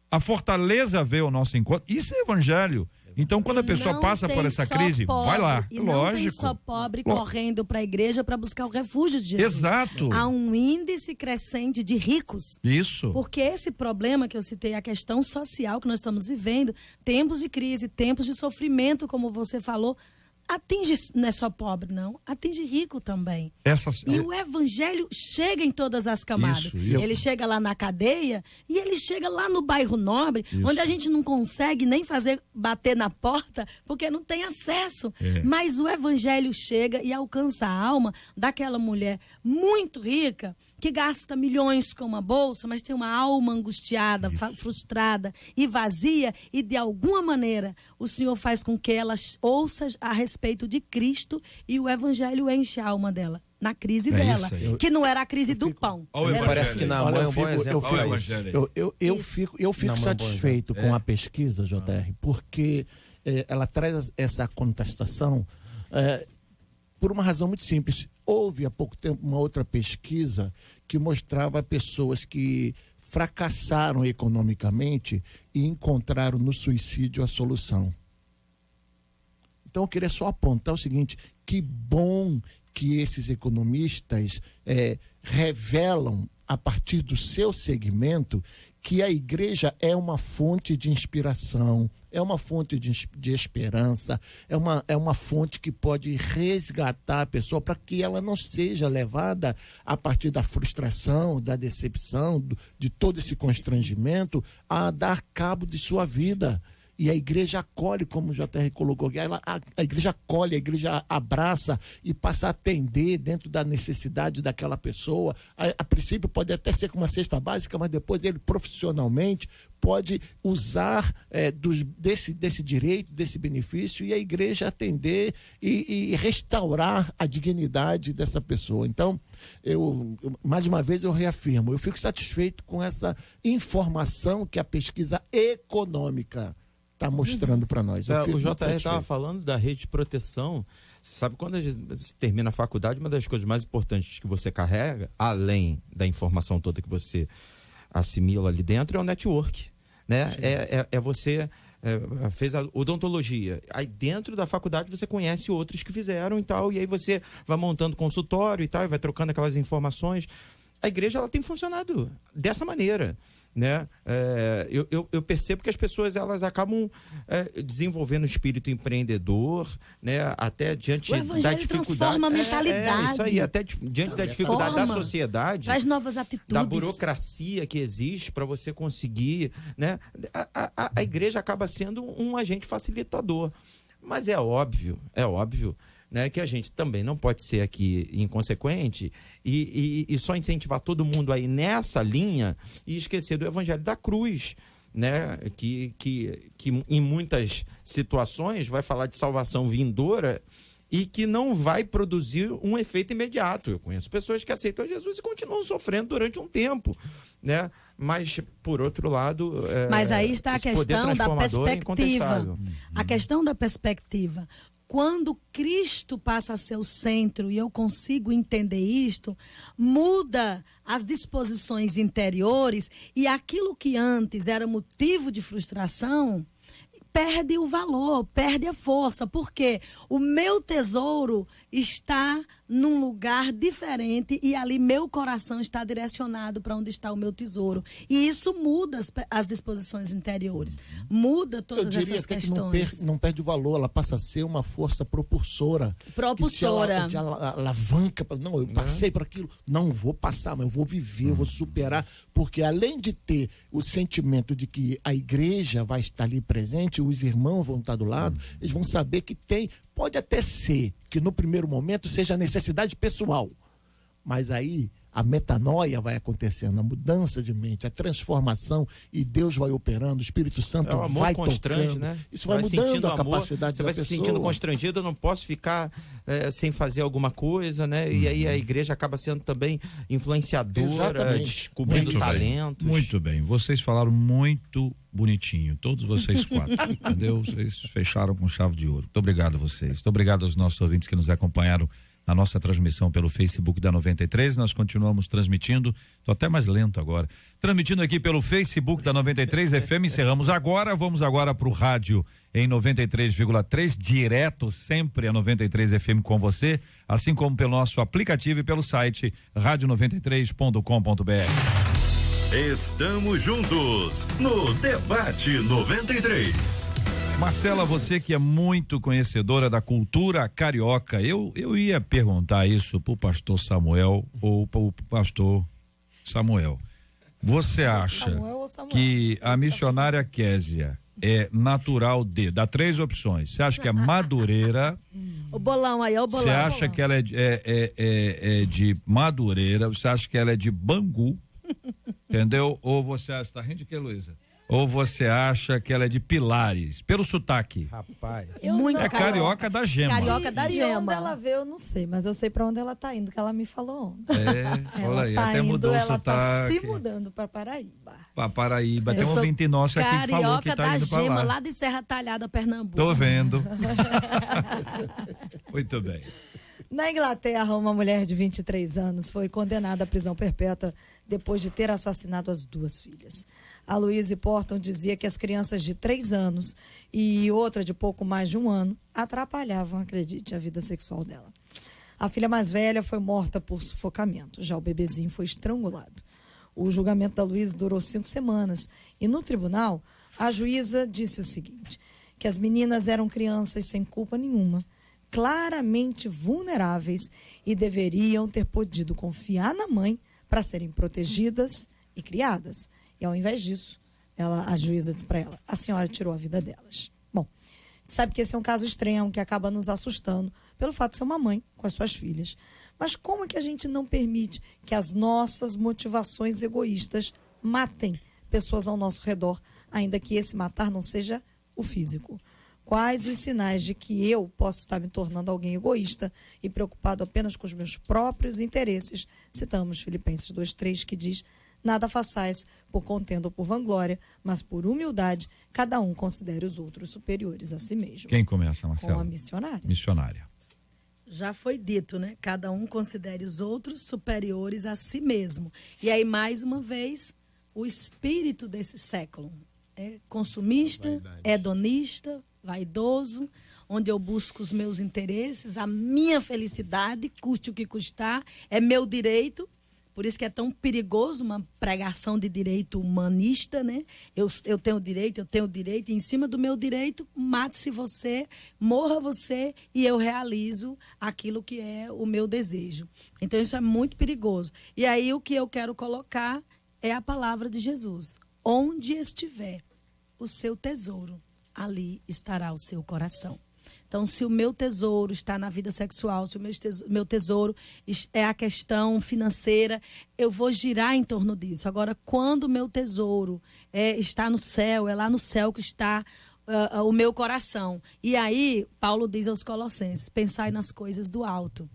A fortaleza veio ao nosso encontro. Isso é evangelho. Então, quando a pessoa passa por essa crise, vai lá.
E não tem só pobre correndo para a igreja para buscar o refúgio de Jesus.
Exato.
Há um índice crescente de ricos.
Isso.
Porque esse problema que eu citei, a questão social que nós estamos vivendo, tempos de crise, tempos de sofrimento, como você falou, atinge, não é só pobre, não, atinge rico também. E o evangelho chega em todas as camadas.
Isso.
Ele chega lá na cadeia e ele chega lá no bairro nobre, onde a gente não consegue nem bater na porta, porque não tem acesso. Mas o evangelho chega e alcança a alma daquela mulher muito rica, que gasta milhões com uma bolsa, mas tem uma alma angustiada, frustrada e vazia, e de alguma maneira o Senhor faz com que ela ouça a respeito de Cristo e o evangelho enche a alma dela, na crise dela, que não era a crise do pão.
Parece que não, é um bom exemplo.
Eu fico satisfeito com a pesquisa, JR, porque ela traz essa contestação por uma razão muito simples. Houve há pouco tempo uma outra pesquisa que mostrava pessoas que fracassaram economicamente e encontraram no suicídio a solução. Então eu queria só apontar o seguinte: que bom que esses economistas revelam, a partir do seu segmento, que a igreja é uma fonte de inspiração, é uma fonte de esperança, é uma fonte que pode resgatar a pessoa para que ela não seja levada, a partir da frustração, da decepção, de todo esse constrangimento, a dar cabo de sua vida. E a igreja acolhe, como o JR colocou aqui, a igreja acolhe, a igreja abraça e passa a atender dentro da necessidade daquela pessoa. A princípio pode até ser com uma cesta básica, mas depois ele profissionalmente pode usar desse direito, desse benefício, e a igreja atender e restaurar a dignidade dessa pessoa. Então, mais uma vez eu reafirmo, eu fico satisfeito com essa informação que a pesquisa econômica está mostrando para nós.
O JR estava falando da rede de proteção. Sabe, quando a gente termina a faculdade, uma das coisas mais importantes que você carrega, além da informação toda que você assimila ali dentro, é o network, né? Você fez a odontologia, aí dentro da faculdade você conhece outros que fizeram e tal, e aí você vai montando consultório e tal, e vai trocando aquelas informações. A igreja, ela tem funcionado dessa maneira. né? Eu percebo que as pessoas elas acabam desenvolvendo um espírito empreendedor, né? Até diante
O
da
evangelho
dificuldade.
transforma a mentalidade.
Isso aí, até diante da dificuldade da sociedade,
traz novas atitudes,
da burocracia que existe para você conseguir, né? A igreja acaba sendo um agente facilitador. Mas é óbvio, né, que a gente também não pode ser aqui inconsequente e só incentivar todo mundo aí nessa linha e esquecer do evangelho da cruz, né, que em muitas situações vai falar de salvação vindoura e que não vai produzir um efeito imediato. Eu conheço pessoas que aceitam Jesus e continuam sofrendo durante um tempo, né? Mas, por outro lado...
Mas aí está a questão da perspectiva. A questão da perspectiva. Quando Cristo passa a ser o centro e eu consigo entender isto, muda as disposições interiores e aquilo que antes era motivo de frustração perde o valor, perde a força, porque o meu tesouro está num lugar diferente e ali meu coração está direcionado para onde está o meu tesouro. E isso muda as disposições interiores, muda todas essas questões.
Que não perde o valor, ela passa a ser uma força propulsora.
Propulsora.
Que te alavanca. Não, eu passei por aquilo, não vou passar, mas eu vou viver, eu vou superar, porque além de ter o sentimento de que a igreja vai estar ali presente, os irmãos vão estar do lado, eles vão saber que pode até ser que no primeiro momento seja necessidade pessoal, mas aí a metanoia vai acontecendo, a mudança de mente, a transformação, e Deus vai operando, o Espírito Santo vai tocando, né? Isso vai mudando a capacidade da pessoa. Você vai se sentindo constrangido, eu não posso ficar sem fazer alguma coisa, né? E aí a igreja acaba sendo também influenciadora, descobrindo talentos.
Muito bem, vocês falaram muito bonitinho, todos vocês 4, entendeu? Vocês fecharam com chave de ouro. Muito obrigado a vocês, muito obrigado aos nossos ouvintes que nos acompanharam na nossa transmissão pelo Facebook da 93, nós continuamos transmitindo, tô até mais lento agora, transmitindo aqui pelo Facebook da 93 FM, encerramos agora, vamos agora pro rádio em 93,3, direto sempre a 93 FM com você, assim como pelo nosso aplicativo e pelo site radio93.com.br.
Estamos juntos no Debate 93.
Marcela, você que é muito conhecedora da cultura carioca, eu ia perguntar isso pro pastor Samuel ou pro pastor Samuel. Você acha que a missionária Késia é natural dá 3 opções. Você acha que é Madureira?
O bolão aí, é o bolão.
Você acha que ela é de Madureira? Você acha que ela é de Bangu? Entendeu? Ou você acha, tá rindo de que, Luísa? Ou você acha que ela é de Pilares? Pelo sotaque.
Rapaz.
É carioca da gema.
Carioca da gema.
Onde ela veio, eu não sei, mas eu sei pra onde ela tá indo, que ela me falou ontem.
Olha aí,
tá
até mudou o sotaque.
Ela tá se mudando pra Paraíba.
Pra Paraíba. Tem um ouvinte nosso aqui que falou que tá indo pra lá.
Carioca da gema, lá de Serra Talhada, Pernambuco.
Tô vendo. Muito bem.
Na Inglaterra, uma mulher de 23 anos foi condenada à prisão perpétua depois de ter assassinado as 2 filhas. A Louise Porton dizia que as crianças de 3 anos e outra de pouco mais de 1 ano atrapalhavam, acredite, a vida sexual dela. A filha mais velha foi morta por sufocamento, já o bebezinho foi estrangulado. O julgamento da Louise durou 5 semanas e no tribunal a juíza disse o seguinte, que as meninas eram crianças sem culpa nenhuma, claramente vulneráveis e deveriam ter podido confiar na mãe para serem protegidas e criadas. E ao invés disso, a juíza disse para ela, a senhora tirou a vida delas. Bom, sabe que esse é um caso extremo que acaba nos assustando pelo fato de ser uma mãe com as suas filhas. Mas como é que a gente não permite que as nossas motivações egoístas matem pessoas ao nosso redor, ainda que esse matar não seja o físico? Quais os sinais de que eu posso estar me tornando alguém egoísta e preocupado apenas com os meus próprios interesses? Citamos Filipenses 2:3, que diz, nada façais por contenda ou por vanglória, mas por humildade, cada um considere os outros superiores a si mesmo.
Quem começa, Marcela?
Com a missionária.
Missionária.
Já foi dito, né? Cada um considere os outros superiores a si mesmo. E aí, mais uma vez, o espírito desse século é consumista, hedonista, vaidoso, onde eu busco os meus interesses, a minha felicidade, custe o que custar, é meu direito. Por isso que é tão perigoso uma pregação de direito humanista, né? Eu tenho direito, e em cima do meu direito, mate-se você, morra você, e eu realizo aquilo que é o meu desejo. Então, isso é muito perigoso. E aí, o que eu quero colocar é a palavra de Jesus. Onde estiver o seu tesouro, ali estará o seu coração. Então, se o meu tesouro está na vida sexual, se o meu tesouro é a questão financeira, eu vou girar em torno disso. Agora, quando o meu tesouro está no céu, é lá no céu que está o meu coração. E aí, Paulo diz aos Colossenses, pensai nas coisas do alto,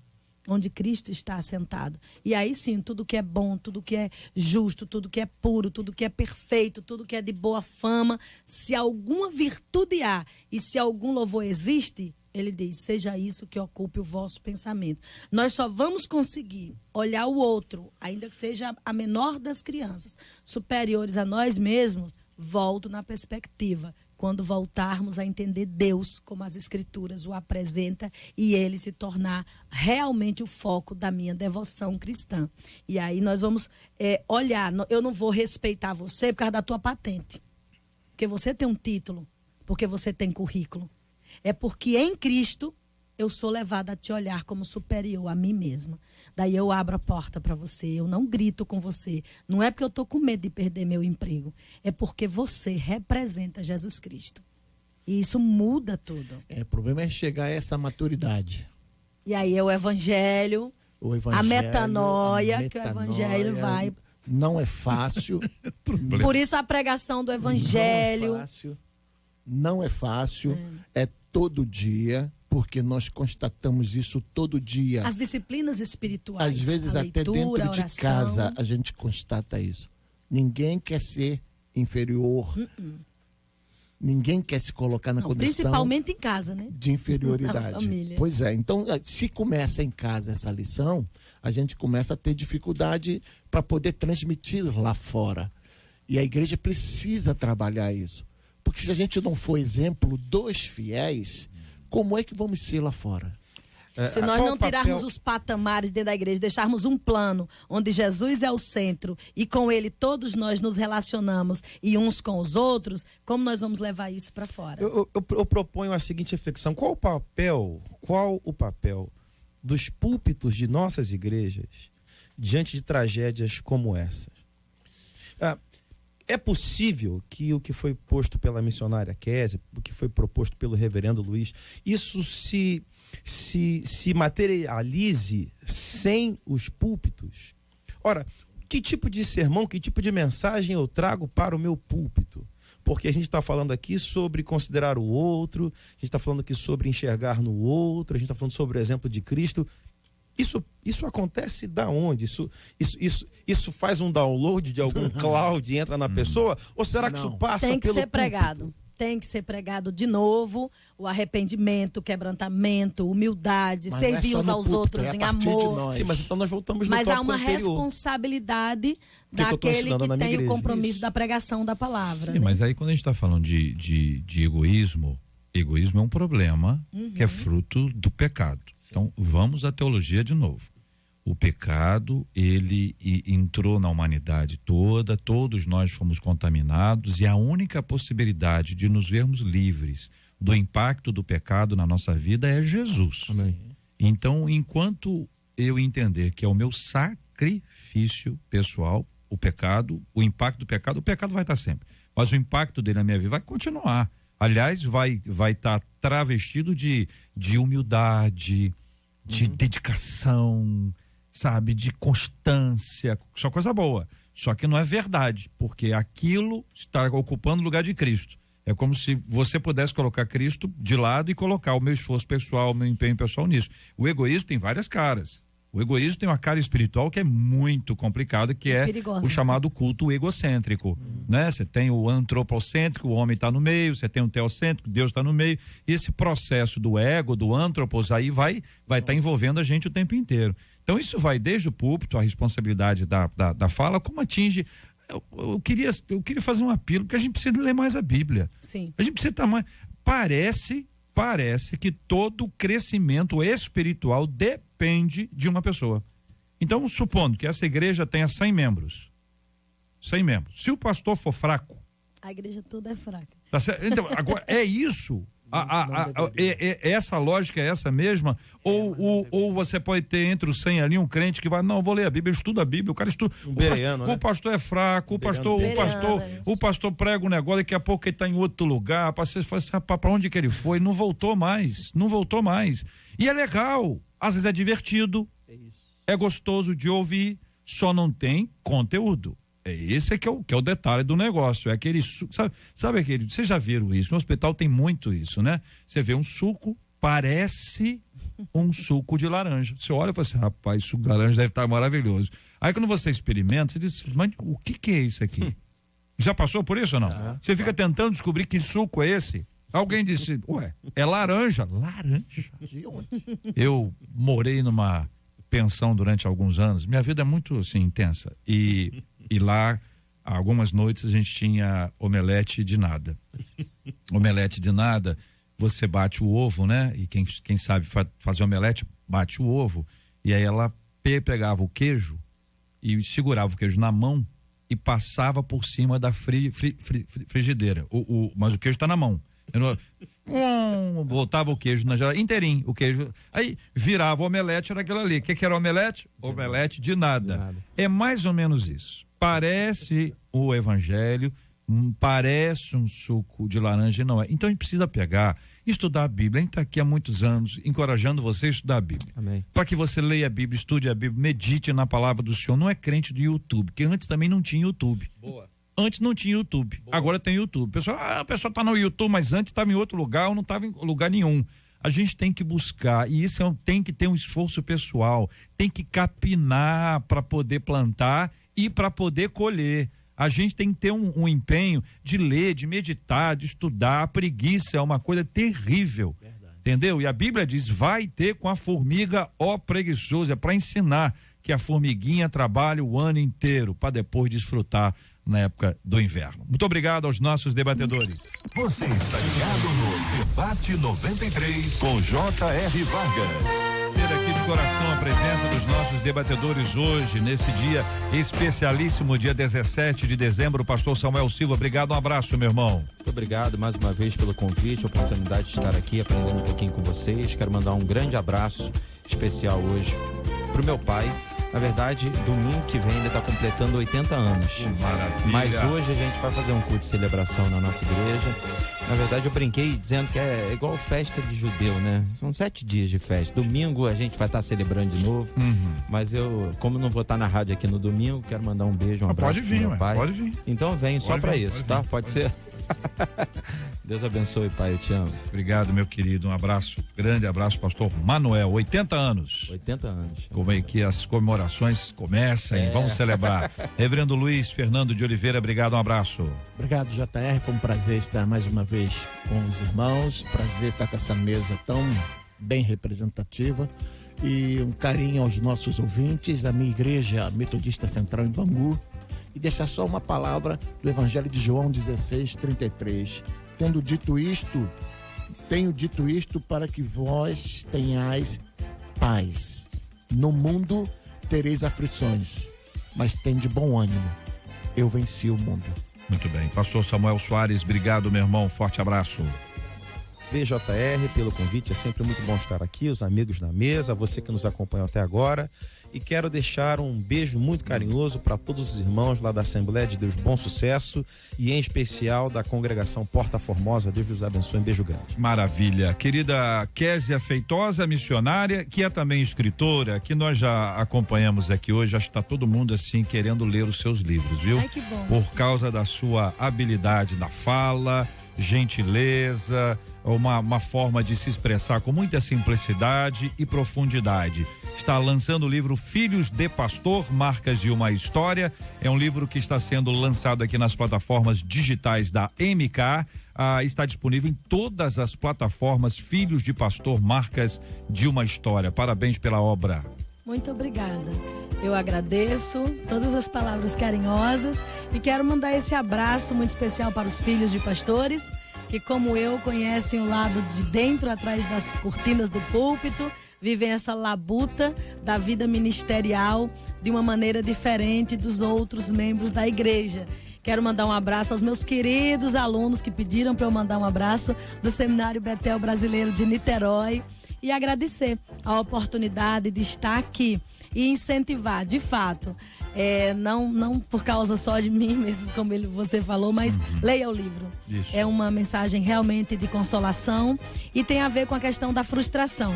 onde Cristo está assentado. E aí sim, tudo que é bom, tudo que é justo, tudo que é puro, tudo que é perfeito, tudo que é de boa fama, se alguma virtude há e se algum louvor existe, ele diz, seja isso que ocupe o vosso pensamento. Nós só vamos conseguir olhar o outro, ainda que seja a menor das crianças, superiores a nós mesmos, volto na perspectiva. Quando voltarmos a entender Deus como as Escrituras o apresenta e ele se tornar realmente o foco da minha devoção cristã. E aí nós vamos olhar, eu não vou respeitar você por causa da tua patente, porque você tem um título, porque você tem currículo. É porque em Cristo eu sou levada a te olhar como superior a mim mesma. Daí eu abro a porta para você, eu não grito com você. Não é porque eu estou com medo de perder meu emprego. É porque você representa Jesus Cristo. E isso muda tudo.
O problema é chegar a essa maturidade.
E aí é o evangelho, a metanoia, que o evangelho vai...
Não é fácil.
Por isso a pregação do evangelho.
Não é fácil. É todo dia. Porque nós constatamos isso todo dia.
As disciplinas espirituais.
Às vezes até dentro de casa a gente constata isso. Ninguém quer ser inferior. Ninguém quer se colocar na condição...
Principalmente em casa, né?
De inferioridade.
Na família.
Pois é. Então, se começa em casa essa lição, a gente começa a ter dificuldade para poder transmitir lá fora. E a igreja precisa trabalhar isso. Porque se a gente não for exemplo dos fiéis... Como é que vamos ser lá fora?
Se nós não tirarmos os patamares dentro da igreja, deixarmos um plano onde Jesus é o centro e com ele todos nós nos relacionamos e uns com os outros, como nós vamos levar isso para fora?
Eu proponho a seguinte reflexão. Qual o papel dos púlpitos de nossas igrejas diante de tragédias como essas? É possível que o que foi posto pela missionária Kézia, o que foi proposto pelo reverendo Luiz, isso se materialize sem os púlpitos? Ora, que tipo de sermão, que tipo de mensagem eu trago para o meu púlpito? Porque a gente está falando aqui sobre considerar o outro, a gente está falando aqui sobre enxergar no outro, a gente está falando sobre o exemplo de Cristo. Isso acontece da onde? Isso faz um download de algum cloud e entra na pessoa? Ou será que isso passa pelo
Tem que ser pregado.
púlpito?
Tem que ser pregado de novo, o arrependimento, o quebrantamento, humildade,
Mas
servir
não é
uns
só no
aos
púlpito,
outros
é a
em
partir de
amor.
nós.
Sim, mas então nós voltamos no
Mas há
tópico
uma
anterior.
responsabilidade
Que eu tô
daquele
ensinando na
que
minha
tem o
igreja.
compromisso
Isso.
da pregação da palavra.
Sim,
né?
mas aí quando a gente está falando de egoísmo é um problema que é fruto do pecado. Então, vamos à teologia de novo. O pecado, ele entrou na humanidade toda, todos nós fomos contaminados e a única possibilidade de nos vermos livres do impacto do pecado na nossa vida é Jesus.
Amém.
Então, enquanto eu entender que é o meu sacrifício pessoal, o pecado, o impacto do pecado, o pecado vai estar sempre, mas o impacto dele na minha vida vai continuar. Aliás, vai estar travestido de humildade, de dedicação, sabe, de constância, só coisa boa. Só que não é verdade, porque aquilo está ocupando o lugar de Cristo. É como se você pudesse colocar Cristo de lado e colocar o meu esforço pessoal, o meu empenho pessoal nisso. O egoísmo tem várias caras. O egoísmo tem uma cara espiritual que é muito complicada, que é
perigosa.
o chamado culto egocêntrico, né? Você tem o antropocêntrico, o homem está no meio, você tem o teocêntrico, Deus está no meio. E esse processo do ego, do antropos, aí vai estar envolvendo a gente o tempo inteiro. Então isso vai desde o púlpito, a responsabilidade da fala, como atinge... Eu queria fazer um apelo, porque a gente precisa ler mais a Bíblia.
Sim.
A gente precisa estar mais... Parece que todo crescimento espiritual depende de uma pessoa. Então, supondo que essa igreja tenha 100 membros. 100 membros. Se o pastor for fraco...
A igreja toda é fraca.
Tá certo? Então, agora, é isso? Essa lógica é essa mesma? Ou você pode ter entre os 100 ali um crente que vai, não, vou ler a Bíblia, eu estudo a Bíblia, o cara estuda. O pastor é fraco, o pastor prega um negócio, daqui a pouco ele está em outro lugar, para onde que ele foi? Não voltou mais. E é legal, às vezes é divertido, é gostoso de ouvir, só não tem conteúdo. Esse que é o detalhe do negócio, é aquele suco, sabe aquele, vocês já viram isso, no hospital tem muito isso, né? Você vê um suco, parece um suco de laranja, você olha e fala assim, rapaz, suco de laranja deve estar maravilhoso. Aí quando você experimenta, você diz, mas o que é isso aqui? Já passou por isso ou não? Você fica tentando descobrir que suco é esse? Alguém disse, ué, é laranja. Eu morei numa pensão durante alguns anos, minha vida é muito assim, intensa, e lá, algumas noites a gente tinha omelete de nada. Omelete de nada, você bate o ovo, né? E quem sabe fazer omelete, bate o ovo. E aí ela pegava o queijo e segurava o queijo na mão e passava por cima da frigideira. Mas o queijo está na mão. Voltava o queijo na geladeira, inteirinho, o queijo. Aí virava o omelete, era aquilo ali. O que era o omelete? Omelete de nada. É mais ou menos isso. Parece o evangelho, parece um suco de laranja, não é. Então a gente precisa pegar, estudar a Bíblia. A gente está aqui há muitos anos encorajando você a estudar a Bíblia. Para que você leia a Bíblia, estude a Bíblia, medite na palavra do Senhor. Não é crente do YouTube, porque antes também não tinha YouTube. Boa. Antes não tinha YouTube, agora tem YouTube. A pessoa está no YouTube, mas antes estava em outro lugar ou não estava em lugar nenhum. A gente tem que buscar, e isso tem que ter um esforço pessoal, tem que capinar para poder plantar e para poder colher. A gente tem que ter um empenho de ler, de meditar, de estudar. A preguiça é uma coisa terrível. Verdade. Entendeu? E a Bíblia diz, vai ter com a formiga, ó preguiçoso, é para ensinar que a formiguinha trabalha o ano inteiro para depois desfrutar na época do inverno. Muito obrigado aos nossos debatedores.
Você está ligado no Debate 93 com J.R. Vargas.
Ter aqui de coração a presença dos nossos debatedores hoje, nesse dia especialíssimo, dia 17 de dezembro. Pastor Samuel Silva, obrigado, um abraço, meu irmão.
Muito obrigado mais uma vez pelo convite, a oportunidade de estar aqui aprendendo um pouquinho com vocês. Quero mandar um grande abraço especial hoje pro meu pai. Na verdade, domingo que vem ele está completando 80 anos.
Maravilha.
Mas hoje a gente vai fazer um culto de celebração na nossa igreja. Na verdade, eu brinquei dizendo que é igual festa de judeu, né? São 7 dias de festa. Domingo a gente vai estar celebrando de novo. Mas eu, como não vou estar na rádio aqui no domingo, quero mandar um beijo, um abraço pro meu pai.
Pode vir.
Então eu venho só para isso, tá? Pode ser? Deus abençoe, pai, eu te amo.
Obrigado, meu querido, um abraço, grande abraço, pastor Manuel, 80 anos.
80 anos.
Como é que as comemorações começam, vamos celebrar. Reverendo Luiz Fernando de Oliveira, obrigado, um abraço.
Obrigado, JR, foi um prazer estar mais uma vez com os irmãos, prazer estar com essa mesa tão bem representativa e um carinho aos nossos ouvintes, a minha igreja Metodista Central em Bangu. E deixar só uma palavra do Evangelho de João 16:33. Tenho dito isto para que vós tenhais paz. No mundo tereis aflições, mas tende bom ânimo. Eu venci o mundo.
Muito bem. Pastor Samuel Soares, obrigado, meu irmão. Forte abraço.
VJR, pelo convite, é sempre muito bom estar aqui, os amigos da mesa, você que nos acompanhou até agora. E quero deixar um beijo muito carinhoso para todos os irmãos lá da Assembleia de Deus Bom Sucesso e em especial da congregação Porta Formosa. Deus os abençoe, um beijo grande.
Maravilha. Querida Késia Feitosa, missionária, que é também escritora, que nós já acompanhamos aqui hoje, acho que está todo mundo assim querendo ler os seus livros, viu?
Ai, que bom.
Por causa da sua habilidade da fala, gentileza, uma forma de se expressar com muita simplicidade e profundidade. Está lançando o livro Filhos de Pastor, Marcas de uma História. É um livro que está sendo lançado aqui nas plataformas digitais da MK. Está disponível em todas as plataformas. Filhos de Pastor, Marcas de uma História. Parabéns pela obra.
Muito obrigada. Eu agradeço todas as palavras carinhosas e quero mandar esse abraço muito especial para os filhos de pastores, que como eu conhecem o lado de dentro, atrás das cortinas do púlpito, vivem essa labuta da vida ministerial de uma maneira diferente dos outros membros da igreja. Quero mandar um abraço aos meus queridos alunos que pediram para eu mandar um abraço do Seminário Betel Brasileiro de Niterói e agradecer a oportunidade de estar aqui e incentivar, de fato, não por causa só de mim mesmo, como você falou, mas leia o livro.
Isso.
É uma mensagem realmente de consolação e tem a ver com a questão da frustração.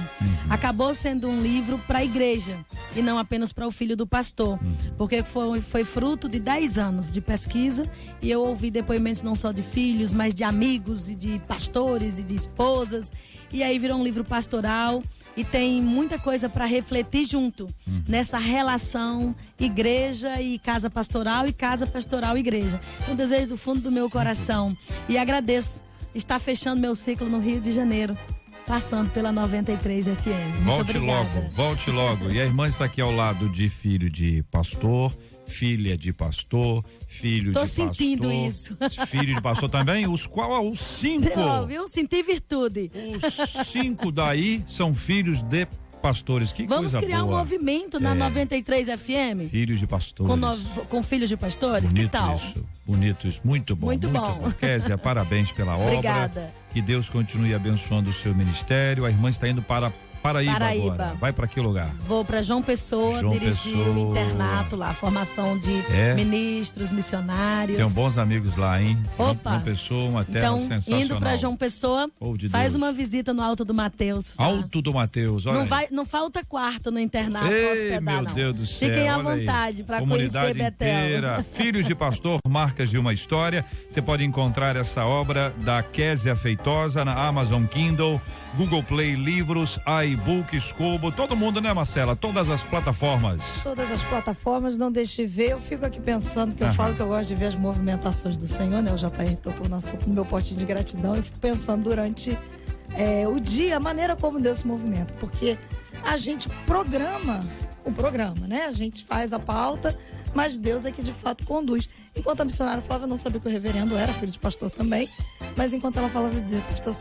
Acabou sendo um livro para a igreja e não apenas para o filho do pastor, porque foi fruto de 10 anos de pesquisa e eu ouvi depoimentos não só de filhos, mas de amigos e de pastores e de esposas, e aí virou um livro pastoral. E tem muita coisa para refletir junto nessa relação igreja e casa pastoral e igreja. Um desejo do fundo do meu coração. E agradeço estar fechando meu ciclo no Rio de Janeiro, passando pela 93 FM.
Volte logo. E a irmã está aqui ao lado de filho de pastor, filha de pastor, filho
Tô
de pastor.
Tô sentindo isso.
Filho de pastor também, os 5.
Viu? Senti virtude.
Os 5 daí são filhos de pastores. Que
Vamos
coisa
criar
boa.
um movimento na 93 FM.
Filhos de pastores.
Com filhos de pastores?
Bonito
que tal?
Isso. Bonito isso. Muito bom.
Muito bom.
Kézia, parabéns pela obra.
Obrigada.
Que Deus continue abençoando o seu ministério. A irmã está indo para Paraíba agora. Vai para que lugar?
Vou para João Pessoa, dirigir o internato lá, formação de ministros, missionários.
Tem bons amigos lá, hein?
Opa!
João Pessoa, uma terra sensacional.
Indo para João Pessoa, faz uma visita no Alto do Mateus. Tá?
Alto do Mateus, olha
não falta quarto no internato para hospedar,
meu Deus do céu.
Fiquem à vontade para conhecer Betel.
Inteira. Filhos de Pastor, Marcas de uma História. Você pode encontrar essa obra da Kézia Feitosa na Amazon Kindle, Google Play Livros, iBooks, Kobo, todo mundo, né, Marcela? Todas as plataformas.
Todas as plataformas, não deixe ver. Eu fico aqui pensando que eu falo que eu gosto de ver as movimentações do Senhor, né? O JR tocou no meu potinho de gratidão e fico pensando durante o dia, a maneira como Deus se movimenta. Porque a gente programa o programa, né? A gente faz a pauta, mas Deus é que de fato conduz. Enquanto a missionária falava, eu não sabia que o reverendo era filho de pastor também, mas enquanto ela falava, eu dizia, pastor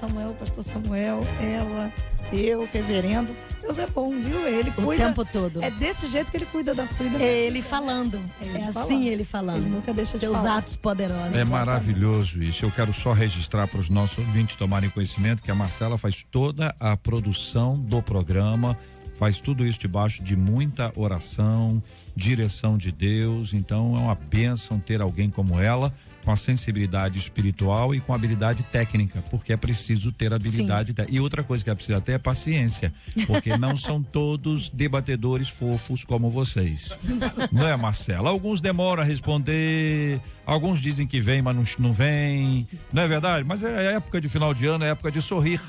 Samuel, ela, eu, reverendo. Deus é bom, viu? Ele cuida.
O tempo todo.
É desse jeito que ele cuida da sua vida.
É ele falando. Ele falando.
Ele nunca deixa de
Seus
falar.
atos poderosos.
É maravilhoso isso. Eu quero só registrar para os nossos ouvintes tomarem conhecimento que a Marcela faz toda a produção do programa, faz tudo isso debaixo de muita oração, direção de Deus. Então é uma bênção ter alguém como ela, com a sensibilidade espiritual e com a habilidade técnica, porque é preciso ter habilidade. E outra coisa que é preciso ter é paciência, porque não são todos debatedores fofos como vocês. Não é, Marcela? Alguns demoram a responder, alguns dizem que vem, mas não vem. Não é verdade? Mas é época de final de ano, é época de sorrir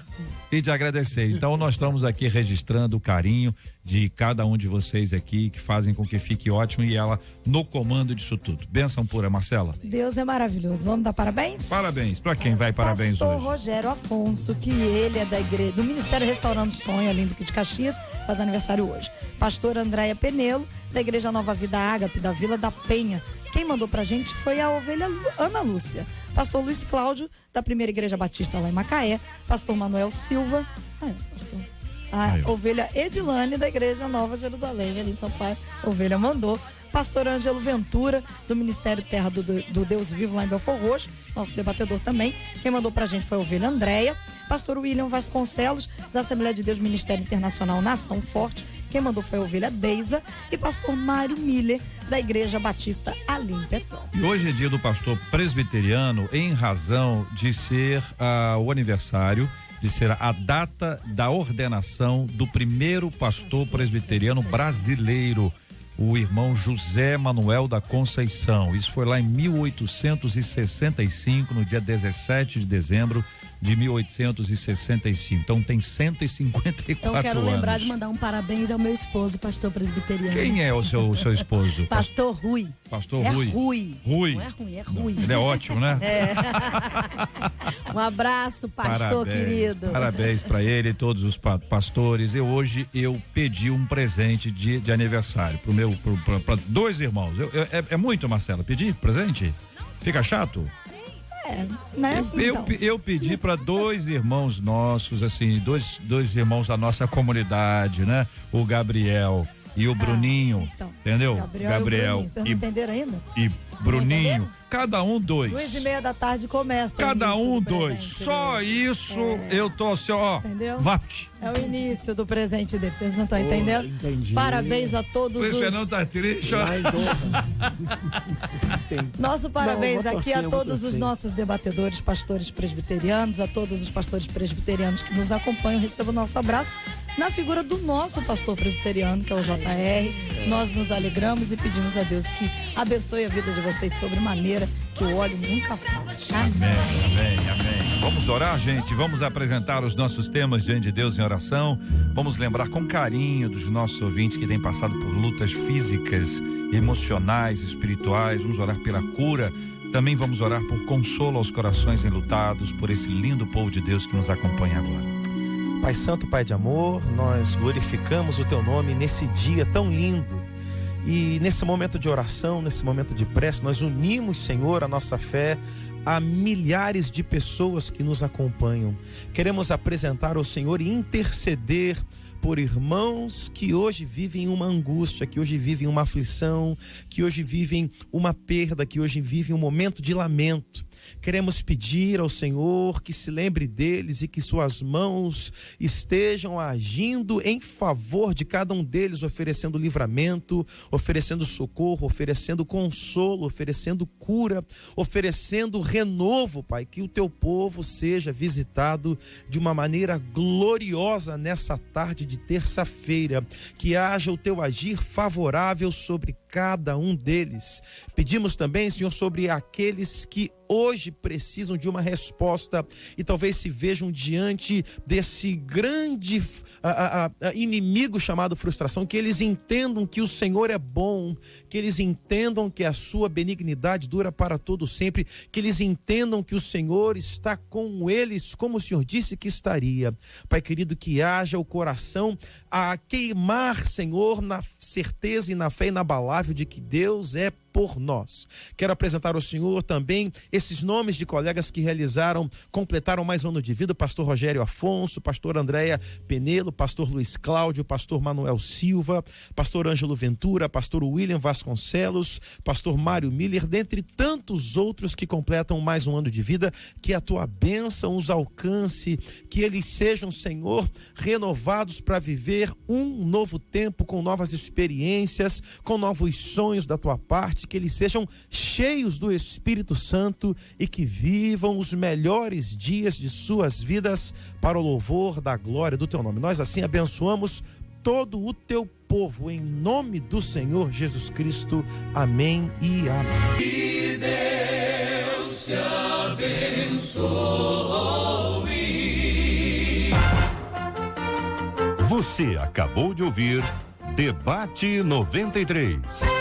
e de agradecer. Então nós estamos aqui registrando o carinho de cada um de vocês aqui, que fazem com que fique ótimo, e ela no comando disso tudo. Bênção pura, Marcela.
Deus é maravilhoso. Vamos dar parabéns?
Parabéns. Pra quem vai parabéns
Pastor
hoje?
Rogério Afonso, que ele é da igreja, do Ministério Restaurando Sonho, ali do de Caxias, faz aniversário hoje. Pastor Andréia Penelo, da Igreja Nova Vida Ágape, da Vila da Penha. Quem mandou pra gente foi a ovelha Ana Lúcia. Pastor Luiz Cláudio, da Primeira Igreja Batista lá em Macaé. Pastor Manuel Silva. A ovelha Edilane, da Igreja Nova Jerusalém, ali em São Paulo. A ovelha mandou. Pastor Ângelo Ventura, do Ministério Terra do Deus Vivo, lá em Belfort Roxo, nosso debatedor também. Quem mandou pra gente foi a ovelha Andréia. Pastor William Vasconcelos, da Assembleia de Deus Ministério Internacional Nação Forte. Quem mandou foi a ovelha Deisa. E pastor Mário Miller, da Igreja Batista ali em Petrópolis.
E hoje é dia do pastor presbiteriano, em razão de ser o aniversário, de ser a data da ordenação do primeiro pastor presbiteriano brasileiro, o irmão José Manuel da Conceição. Isso foi lá em 1865, no dia 17 de dezembro de 1865. Então tem 154
então, quero
anos.
lembrar de mandar um parabéns ao meu esposo, pastor presbiteriano.
Quem é o seu esposo?
Pastor Rui.
Pastor
é
Rui.
Rui. Não é Rui, é Rui.
Ele é ótimo, né?
É. Um abraço, pastor querido.
Parabéns para ele e todos os pastores. Hoje eu pedi um presente de aniversário para 2 irmãos. É muito, Marcela, pedir presente? Fica chato?
Né?
Eu pedi para 2 irmãos nossos, assim, dois irmãos da nossa comunidade, né? O Gabriel e o Bruninho,
então,
entendeu?
Gabriel vocês não entenderam ainda?
E Bruninho, cada um 2.
2:30 da tarde começa.
Cada um 2.
Presente,
Só isso eu tô assim, ó.
Entendeu?
Vapt.
É o início do presente dele, vocês não estão entendendo?
Entendi.
Parabéns a todos
Luiz
os...
Fernando tá triste, ó.
Lá em Doha.
Nosso parabéns
Não, eu vou
aqui
torcer,
a
eu vou
todos os
torcer.
nossos debatedores, pastores presbiterianos, a todos os pastores presbiterianos que nos acompanham. Receba o nosso abraço na figura do nosso pastor presbiteriano, que é o JR. Nós nos alegramos e pedimos a Deus que abençoe a vida de vocês sobremaneira, que o óleo nunca falta.
Amém, amém, amém. Vamos orar, gente? Vamos apresentar os nossos temas diante de Deus em oração. Vamos lembrar com carinho dos nossos ouvintes que têm passado por lutas físicas, emocionais, espirituais. Vamos orar pela cura. Também vamos orar por consolo aos corações enlutados, por esse lindo povo de Deus que nos acompanha agora.
Pai Santo, Pai de amor, nós glorificamos o Teu nome nesse dia tão lindo. E nesse momento de oração, nesse momento de prece, nós unimos, Senhor, a nossa fé a milhares de pessoas que nos acompanham. Queremos apresentar ao Senhor e interceder por irmãos que hoje vivem uma angústia, que hoje vivem uma aflição, que hoje vivem uma perda, que hoje vivem um momento de lamento. Queremos pedir ao Senhor que se lembre deles e que suas mãos estejam agindo em favor de cada um deles, oferecendo livramento, oferecendo socorro, oferecendo consolo, oferecendo cura, oferecendo renovo, Pai, que o teu povo seja visitado de uma maneira gloriosa nessa tarde de terça-feira, que haja o teu agir favorável sobre cada um deles. Pedimos também, Senhor, sobre aqueles que hoje precisam de uma resposta e talvez se vejam diante desse grande inimigo chamado frustração, que eles entendam que o Senhor é bom, que eles entendam que a sua benignidade dura para todo sempre, que eles entendam que o Senhor está com eles, como o Senhor disse que estaria. Pai querido, que haja o coração a queimar, Senhor, na certeza e na fé inabalável de que Deus é por nós. Quero apresentar ao Senhor também esses nomes de colegas que completaram mais um ano de vida: pastor Rogério Afonso, pastor Andréia Penelo, pastor Luiz Cláudio, pastor Manuel Silva, pastor Ângelo Ventura, pastor William Vasconcelos, pastor Mário Miller, dentre tantos outros que completam mais um ano de vida. Que a tua bênção os alcance, que eles sejam, Senhor, renovados para viver um novo tempo, com novas experiências, com novos sonhos da tua parte, que eles sejam cheios do Espírito Santo e que vivam os melhores dias de suas vidas para o louvor da glória do teu nome. Nós assim abençoamos todo o teu povo, em nome do Senhor Jesus Cristo. Amém e amém.
Que Deus te abençoe. Você acabou de ouvir Debate 93.